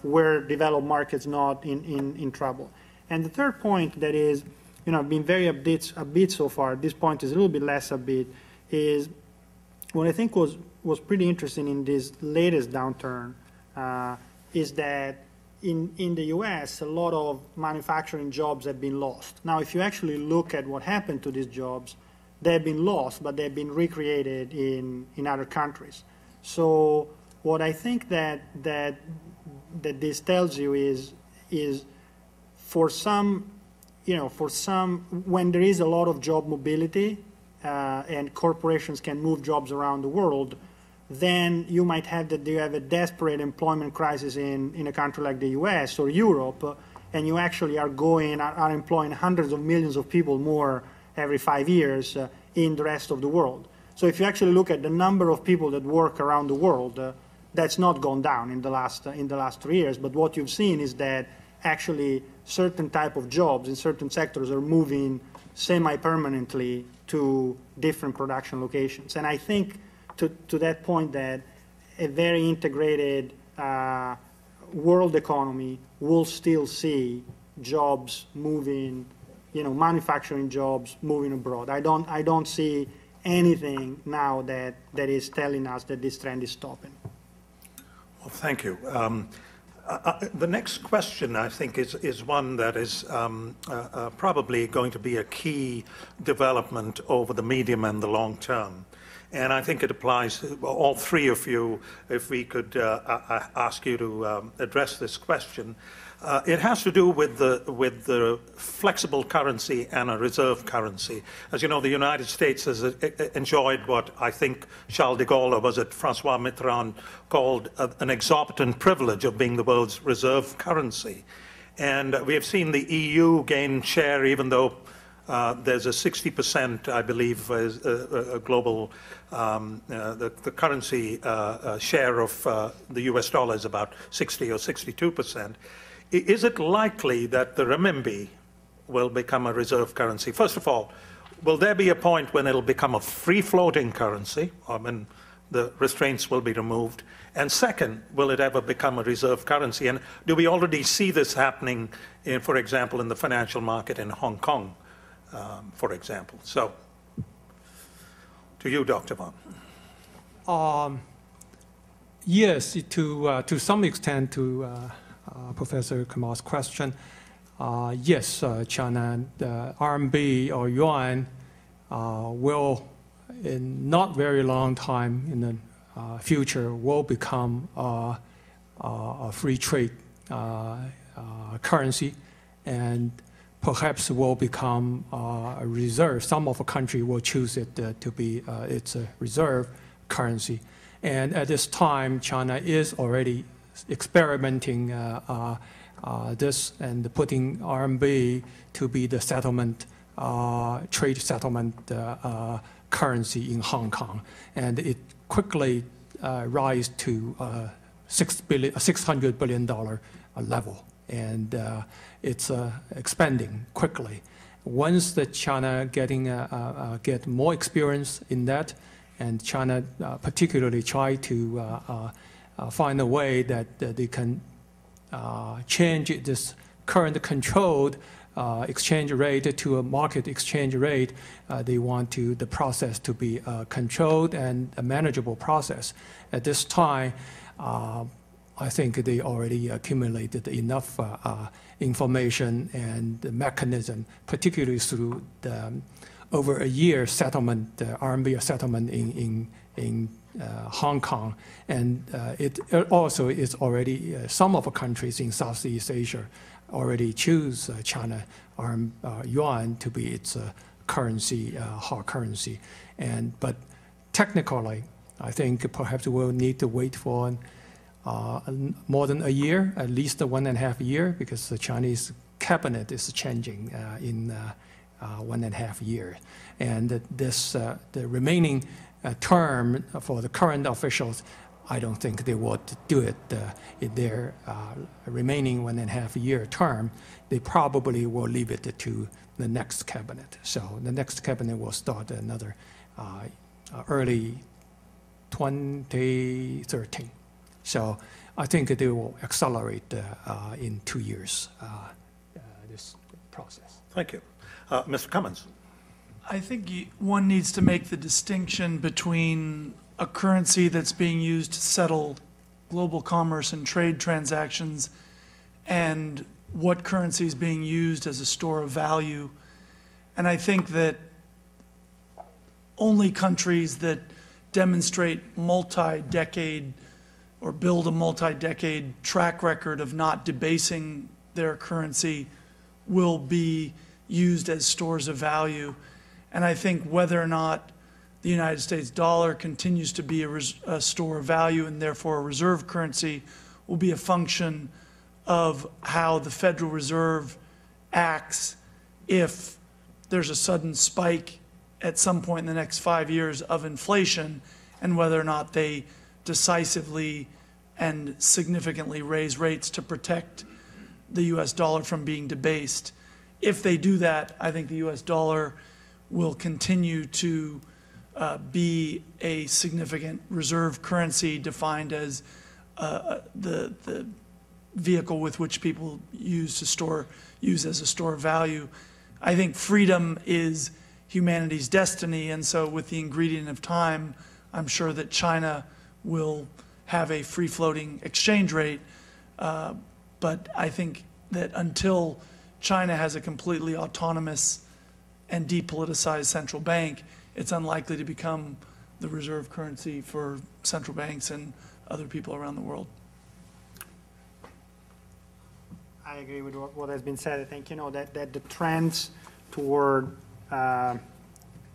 where developed markets not in trouble. And the third point that is, I've been very upbeat so far. This point is a little bit less upbeat. Is what I think was pretty interesting in this latest downturn is that in the U.S. a lot of manufacturing jobs have been lost. Now, if you actually look at what happened to these jobs, they have been lost, but they've been recreated in other countries. So what I think that this tells you is for some, when there is a lot of job mobility and corporations can move jobs around the world, then you might have that you have a desperate employment crisis in a country like the U.S. or Europe, and you actually are employing hundreds of millions of people more every 5 years in the rest of the world. So if you actually look at the number of people that work around the world, that's not gone down in the last 3 years. But what you've seen is that actually certain type of jobs in certain sectors are moving semi-permanently to different production locations. And I think to that point that a very integrated world economy will still see jobs moving, manufacturing jobs moving abroad. I don't see anything now that is telling us that this trend is stopping. Well, thank you. The next question, I think, is one that is probably going to be a key development over the medium and the long term. And I think it applies to all three of you, if we could ask you to address this question. It has to do with the flexible currency and a reserve currency. As you know, the United States has enjoyed what I think Charles de Gaulle, or was it Francois Mitterrand, called an exorbitant privilege of being the world's reserve currency. And we have seen the EU gain share, even though there's a 60%, I believe, a global, the currency share of the US dollar is about 60 or 62%. Is it likely that the renminbi will become a reserve currency? First of all, will there be a point when it'll become a free-floating currency, or when the restraints will be removed? And second, will it ever become a reserve currency? And do we already see this happening, for example, in the financial market in Hong Kong, for example? So, to you, Dr. Wang. Yes, to some extent, to Professor Kamal's question, yes, China, the RMB or yuan will, in not very long time in the future, will become a free trade currency, and perhaps will become a reserve. Some of the country will choose it to be its reserve currency. And at this time, China is already experimenting this and putting RMB to be the settlement, trade settlement currency in Hong Kong. And it quickly rise to $600 billion level. And it's expanding quickly. Once that China get more experience in that, and China particularly try to find a way that they can change this current controlled exchange rate to a market exchange rate. They want the process to be a controlled and a manageable process. At this time, I think they already accumulated enough information and the mechanism, particularly through the over a year settlement, RMB settlement in Hong Kong, and it also is already some of the countries in Southeast Asia already choose China yuan to be its currency, hard currency, but technically, I think perhaps we'll need to wait for more than a year, at least 1.5 years, because the Chinese cabinet is changing in 1.5 years, and the remaining term for the current officials I don't think they would do it in their remaining 1.5-year term. They probably will leave it to the next cabinet. So the next cabinet will start another early 2013. So I think they will accelerate in 2 years this process. Thank you. Mr. Cummins. I think one needs to make the distinction between a currency that's being used to settle global commerce and trade transactions and what currency is being used as a store of value. And I think that only countries that demonstrate multi-decade or build a multi-decade track record of not debasing their currency will be used as stores of value. And I think whether or not the United States dollar continues to be a store of value and therefore a reserve currency will be a function of how the Federal Reserve acts if there's a sudden spike at some point in the next 5 years of inflation, and whether or not they decisively and significantly raise rates to protect the US dollar from being debased. If they do that, I think the US dollar will continue to be a significant reserve currency defined as the vehicle with which people use as a store of value. I think freedom is humanity's destiny, and so with the ingredient of time, I'm sure that China will have a free-floating exchange rate, but I think that until China has a completely autonomous and depoliticized central bank, it's unlikely to become the reserve currency for central banks and other people around the world. I agree with what has been said. I think, that the trends toward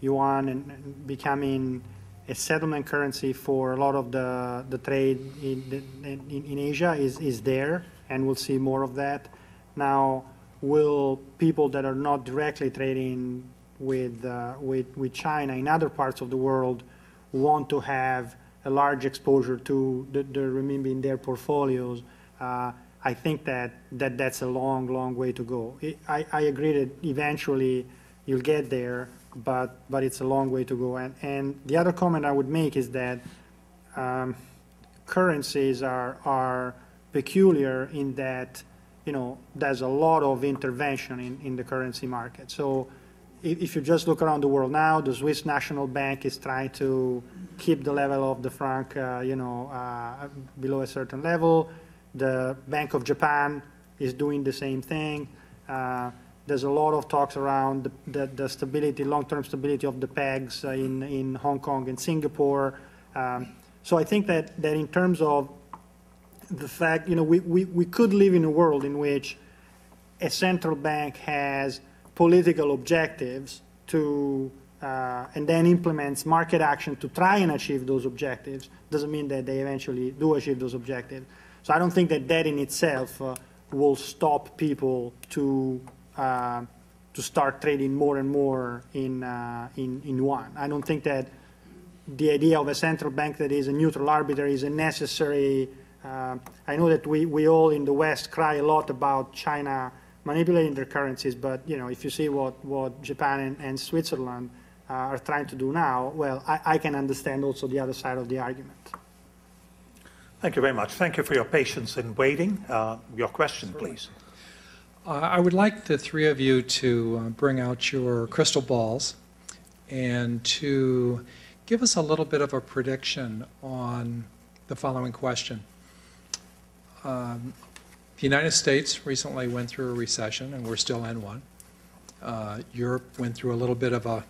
yuan and becoming a settlement currency for a lot of the trade in Asia is there, and we'll see more of that. Now, will people that are not directly trading with China in other parts of the world want to have a large exposure to the renminbi in their portfolios? I think that's a long way to go. I agree that eventually you'll get there, but it's a long way to go. And the other comment I would make is that currencies are peculiar in that, there's a lot of intervention in the currency market. So if you just look around the world now, the Swiss National Bank is trying to keep the level of the franc, below a certain level. The Bank of Japan is doing the same thing. There's a lot of talks around the stability, long-term stability of the pegs in Hong Kong and Singapore. So I think that in terms of the fact, we could live in a world in which a central bank has political objectives and then implements market action to try and achieve those objectives. Doesn't mean that they eventually do achieve those objectives. So I don't think that in itself will stop people to start trading more and more in yuan. I don't think that the idea of a central bank that is a neutral arbiter is a necessary. I know that we all in the West cry a lot about China manipulating their currencies, but if you see what Japan and Switzerland are trying to do now, well, I can understand also the other side of the argument. Thank you very much. Thank you for your patience in waiting. Your question, please. I would like the three of you to bring out your crystal balls and to give us a little bit of a prediction on the following question. The United States recently went through a recession, and we're still in one. Europe went through a little bit of a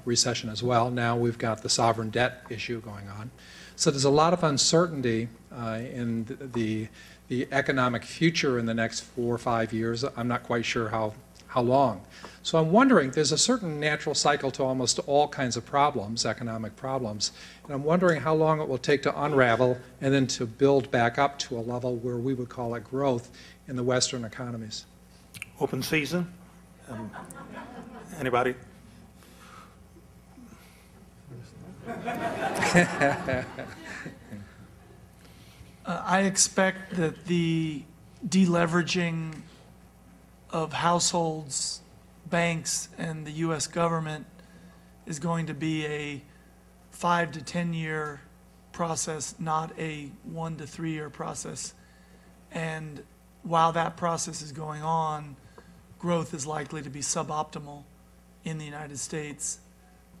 recession as well. Now we've got the sovereign debt issue going on. So there's a lot of uncertainty in the economic future in the next 4 or 5 years. I'm not quite sure how long. So I'm wondering, there's a certain natural cycle to almost all kinds of problems, economic problems, and I'm wondering how long it will take to unravel and then to build back up to a level where we would call it growth in the Western economies. Open season. Anybody? I expect that the deleveraging of households, banks, and the U.S. government is going to be a 5 to 10 year process, not a 1 to 3 year process. And while that process is going on, growth is likely to be suboptimal in the United States.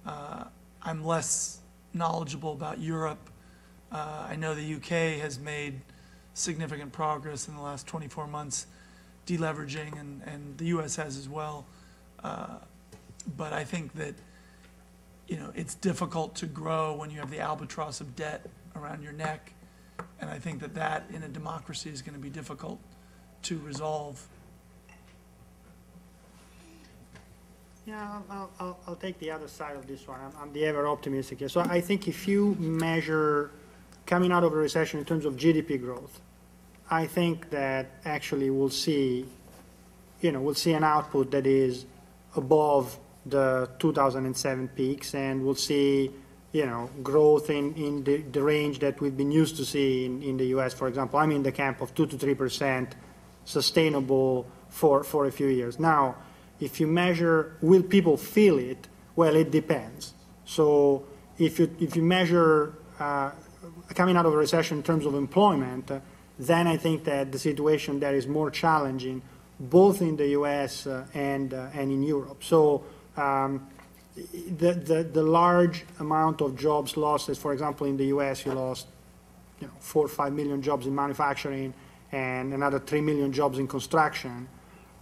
I'm less knowledgeable about Europe. I know the UK has made significant progress in the last 24 months deleveraging, and the US has as well. But I think that, you know, it's difficult to grow when you have the albatross of debt around your neck. And I think that that in a democracy is going to be difficult to resolve. Yeah, I'll take the other side of this one. I'm the ever optimistic here. So I think if you measure coming out of a recession in terms of GDP growth, I think that actually we'll see, we'll see an output that is above the 2007 peaks, and we'll see, growth in the range that we've been used to see in the U.S., for example. I'm in the camp of 2 to 3% sustainable for a few years. Now, if you measure, will people feel it? Well, it depends. So if you measure coming out of a recession in terms of employment, then I think that the situation there is more challenging, both in the U.S. and in Europe. So the large amount of jobs lost, as for example in the U.S. you lost 4 or 5 million jobs in manufacturing and another 3 million jobs in construction.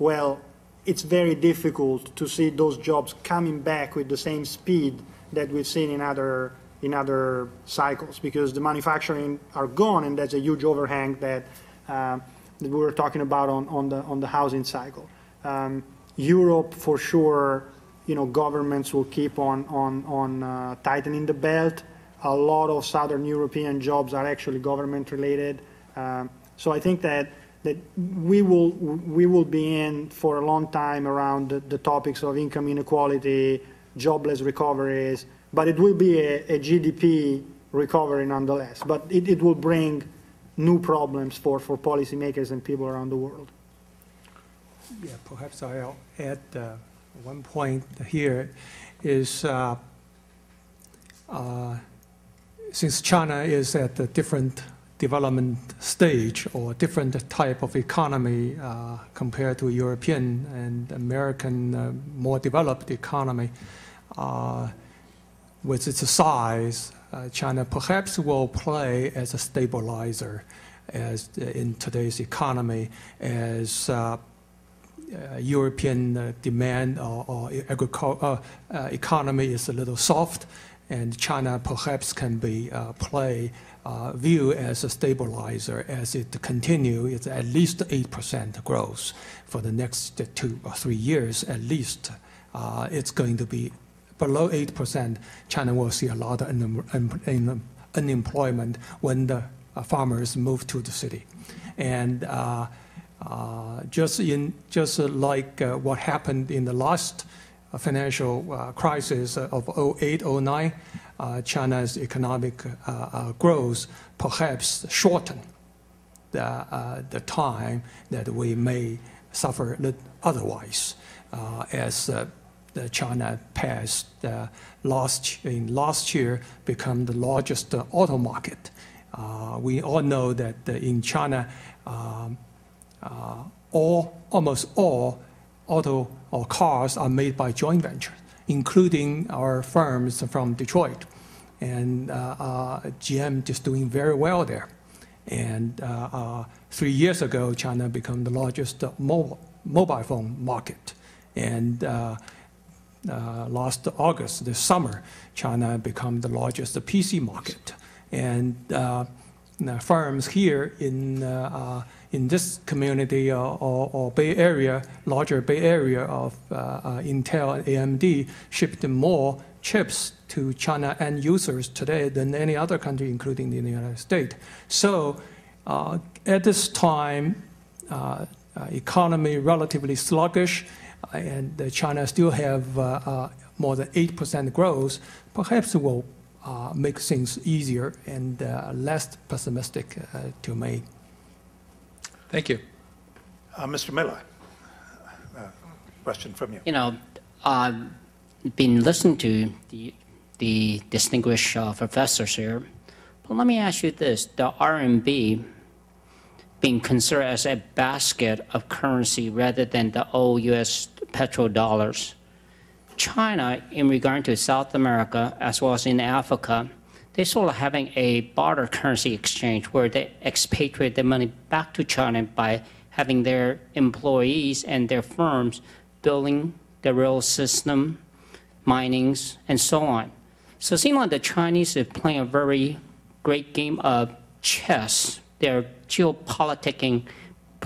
Well, it's very difficult to see those jobs coming back with the same speed that we've seen in other cycles, because the manufacturing are gone, and there's a huge overhang that we were talking about on the housing cycle. Europe, for sure, governments will keep on tightening the belt. A lot of Southern European jobs are actually government related. So I think that we will be in for a long time around the topics of income inequality, jobless recoveries, but it will be a GDP recovery nonetheless. But it will bring new problems for policymakers and people around the world. Yeah, perhaps I'll add one point here is since China is at a different development stage or different type of economy compared to European and American more developed economy, with its size, China perhaps will play as a stabilizer as in today's economy as European demand or economy is a little soft, and China perhaps can be view as a stabilizer as it continue. It's at least 8% growth for the next 2 or 3 years at least. It's going to be below 8%. China will see a lot of unemployment when the farmers move to the city, and just like what happened in the last financial crisis of 08-09, China's economic growth perhaps shortened the time that we may suffer otherwise, as China passed last year become the largest auto market. We all know that in China, almost all auto or cars are made by joint ventures, including our firms from Detroit. And GM is doing very well there. And 3 years ago, China became the largest mobile phone market. And last August, this summer, China became the largest PC market. And firms here in this community or Bay Area, larger Bay Area of Intel and AMD shipped more chips to China end users today than any other country, including the United States. So at this time, economy relatively sluggish, and China still have more than 8% growth, perhaps will make things easier and less pessimistic to me. Thank you. Mr. Miller, question from you. You know, I've been listening to the distinguished professors here, but let me ask you this. The RMB being considered as a basket of currency rather than the old U.S. petrodollars. China, in regard to South America, as well as in Africa, they're sort of having a barter currency exchange where they expatriate their money back to China by having their employees and their firms building the rail system, minings, and so on. So it seems like the Chinese are playing a very great game of chess. They're geopoliticking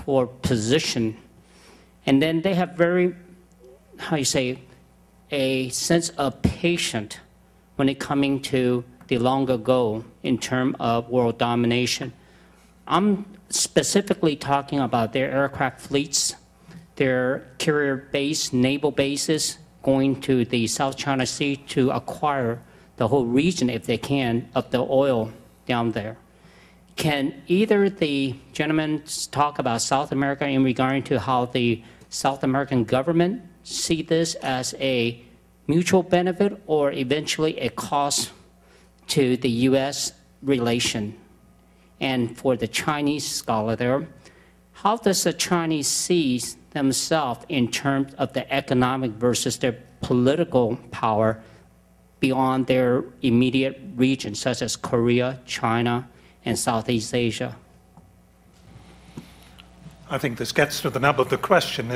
for position. And then they have very, how you say, a sense of patience when it coming to the longer goal in terms of world domination. I'm specifically talking about their aircraft fleets, their carrier-based naval bases going to the South China Sea to acquire the whole region, if they can, of the oil down there. Can either the gentlemen talk about South America in regard to how the South American government see this as a mutual benefit or eventually a cost to the U.S. relation? And for the Chinese scholar there, how does the Chinese see themselves in terms of the economic versus their political power beyond their immediate region, such as Korea, China, and Southeast Asia? I think this gets to the nub of the question,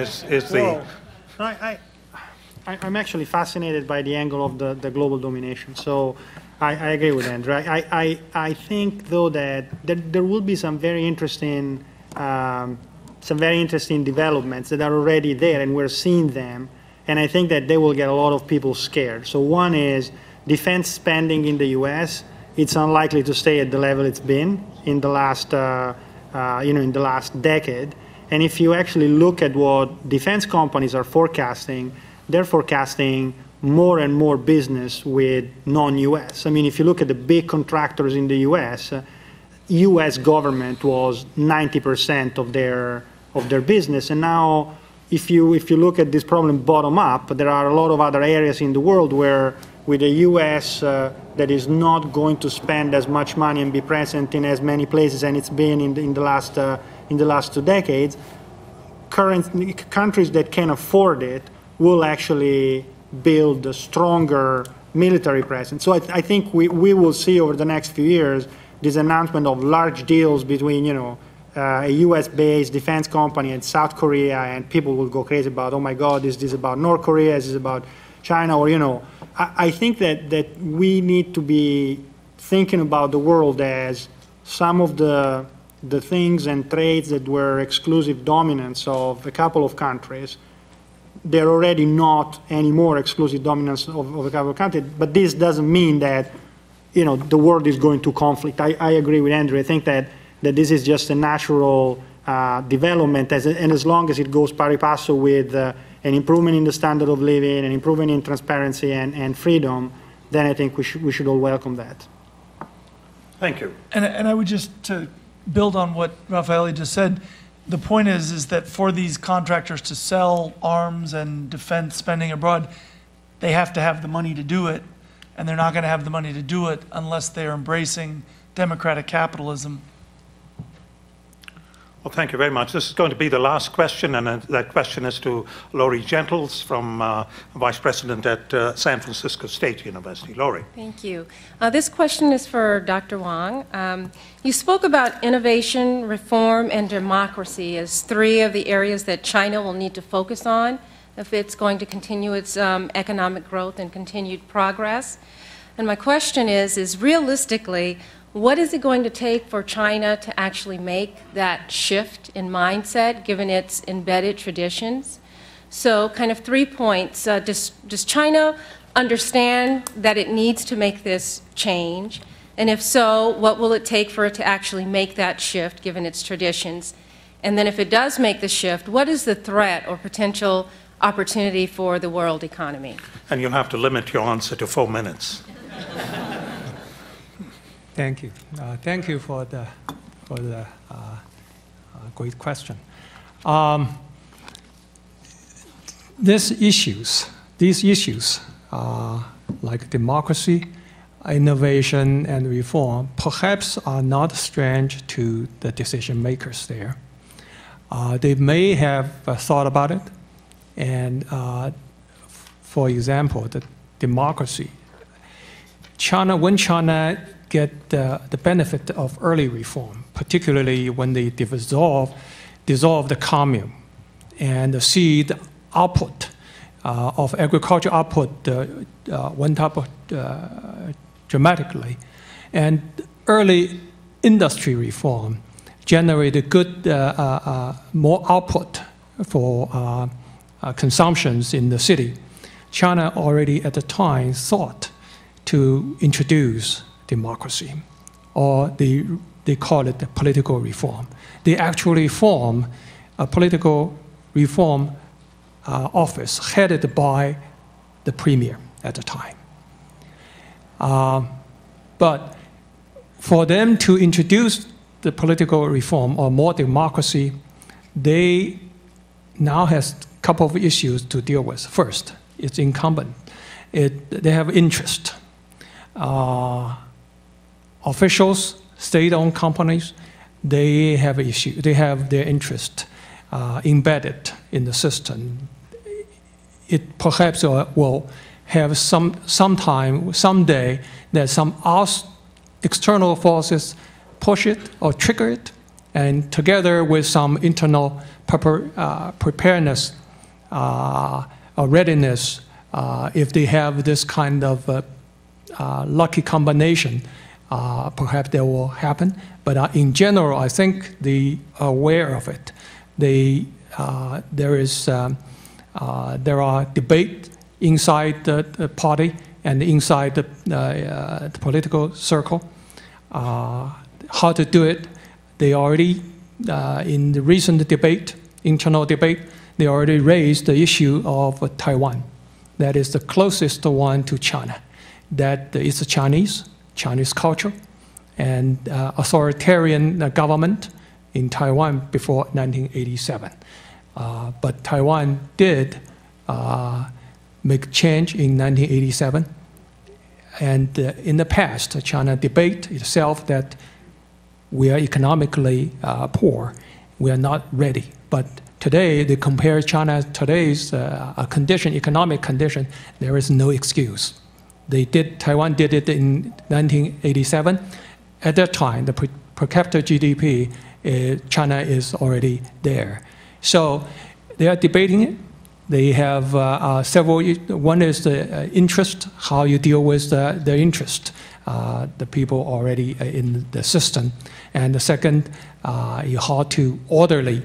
I'm actually fascinated by the angle of the global domination. So I agree with Andrew. I think, though, that there will be some very interesting developments that are already there, and we're seeing them. And I think that they will get a lot of people scared. So one is defense spending in the U.S. It's unlikely to stay at the level it's been in the last, in the last decade. And if you actually look at what defense companies are forecasting, they're forecasting more and more business with non-U.S. I mean, if you look at the big contractors in the U.S., U.S. government was 90% of their business, and now if you look at this problem bottom up, there are a lot of other areas in the world where, with the U.S. That is not going to spend as much money and be present in as many places as it's been in the last 2 decades, countries that can afford it will actually build a stronger military presence. So I think we will see over the next few years this announcement of large deals between, a U.S.-based defense company and South Korea, and people will go crazy about, oh my God, is this about North Korea? Is this about China? Or, I think that we need to be thinking about the world as some of the things and traits that were exclusive dominance of a couple of countries. They're already not anymore exclusive dominance of a couple of countries, but this doesn't mean that, the world is going to conflict. I agree with Andrew. I think that this is just a natural development, and as long as it goes pari passu with an improvement in the standard of living, an improvement in transparency and freedom, then I think we should all welcome that. Thank you. And I would just, to build on what Raffaele just said, the point is that for these contractors to sell arms and defense spending abroad, they have to have the money to do it, and they're not going to have the money to do it unless they're embracing democratic capitalism. Well, thank you very much. This is going to be the last question, and that question is to Laurie Gentles, from Vice President at San Francisco State University. Laurie. Thank you. This question is for Dr. Wang. You spoke about innovation, reform, and democracy as 3 of the areas that China will need to focus on if it's going to continue its economic growth and continued progress. And my question is realistically, what is it going to take for China to actually make that shift in mindset, given its embedded traditions? So kind of 3 points. Does China understand that it needs to make this change? And if so, what will it take for it to actually make that shift, given its traditions? And then if it does make the shift, what is the threat or potential opportunity for the world economy? And you'll have to limit your answer to 4 minutes. Thank you. Thank you for the great question. These issues, like democracy, innovation, and reform, perhaps are not strange to the decision makers there. They may have thought about it, and for example, the democracy. When China get the benefit of early reform, particularly when they dissolve the commune and see the output of agriculture output went up dramatically, and early industry reform generated good more output for consumptions in the city. China already at the time thought to introduce democracy, or they call it the political reform. They actually form a political reform office headed by the premier at the time. But for them to introduce the political reform or more democracy, they now has a couple of issues to deal with. First, it's incumbent. They have interest. Officials, state-owned companies, they have issue. They have their interest embedded in the system. It perhaps will have someday that some external forces push it or trigger it, and together with some internal preparedness or readiness, if they have this kind of lucky combination, perhaps that will happen. But in general, I think they are aware of it. There are debate inside the party and inside the political circle. How to do it? They already, in the recent debate, internal debate, they already raised the issue of Taiwan. That is the closest one to China. That is the Chinese culture, and authoritarian government in Taiwan before 1987. But Taiwan did make change in 1987. And in the past, China debate itself that we are economically poor, we are not ready. But today, they compare China's today's economic condition, there is no excuse. Taiwan did it in 1987. At that time, the per capita GDP, China is already there. So they are debating it. They have several. One is the interest, how you deal with the interest, the people already in the system. And the second, how to orderly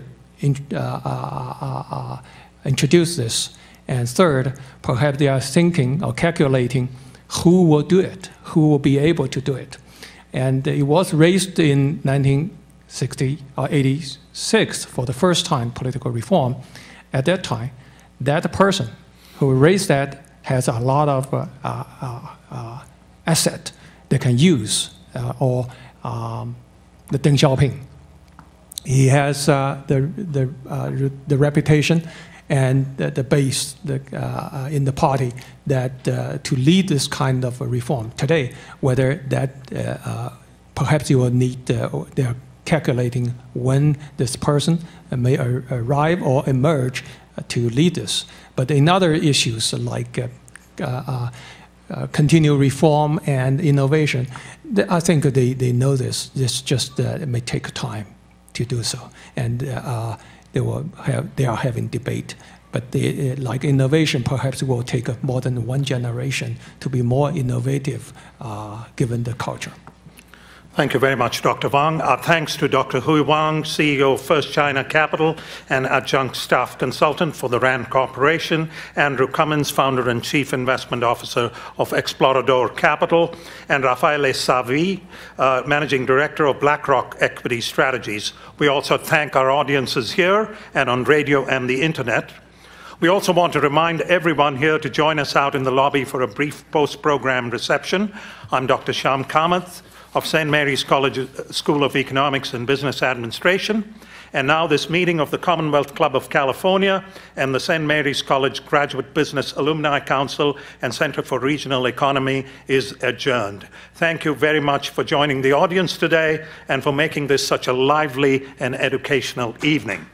introduce this. And third, perhaps they are thinking or calculating who will do it, who will be able to do it. And it was raised in 1960 or 86 for the first time, political reform. At that time, that person who raised that has a lot of asset they can use, or the Deng Xiaoping. He has the reputation and the base in the party that to lead this kind of a reform. Today, whether that perhaps you will need, they are calculating when this person may arrive or emerge to lead this. But in other issues like continued reform and innovation, I think they know this. This just it may take time to do so, and they are having debate. But like innovation, perhaps it will take more than one generation to be more innovative, given the culture. Thank you very much, Dr. Wang. Our thanks to Dr. Hui Wang, CEO of First China Capital and adjunct staff consultant for the RAND Corporation, Andrew Cummins, founder and chief investment officer of Explorador Capital, and Raffaele Savi, managing director of BlackRock Equity Strategies. We also thank our audiences here and on radio and the internet. We also want to remind everyone here to join us out in the lobby for a brief post-program reception. I'm Dr. Shyam Kamath of St. Mary's College School of Economics and Business Administration. And now this meeting of the Commonwealth Club of California and the St. Mary's College Graduate Business Alumni Council and Center for Regional Economy is adjourned. Thank you very much for joining the audience today and for making this such a lively and educational evening.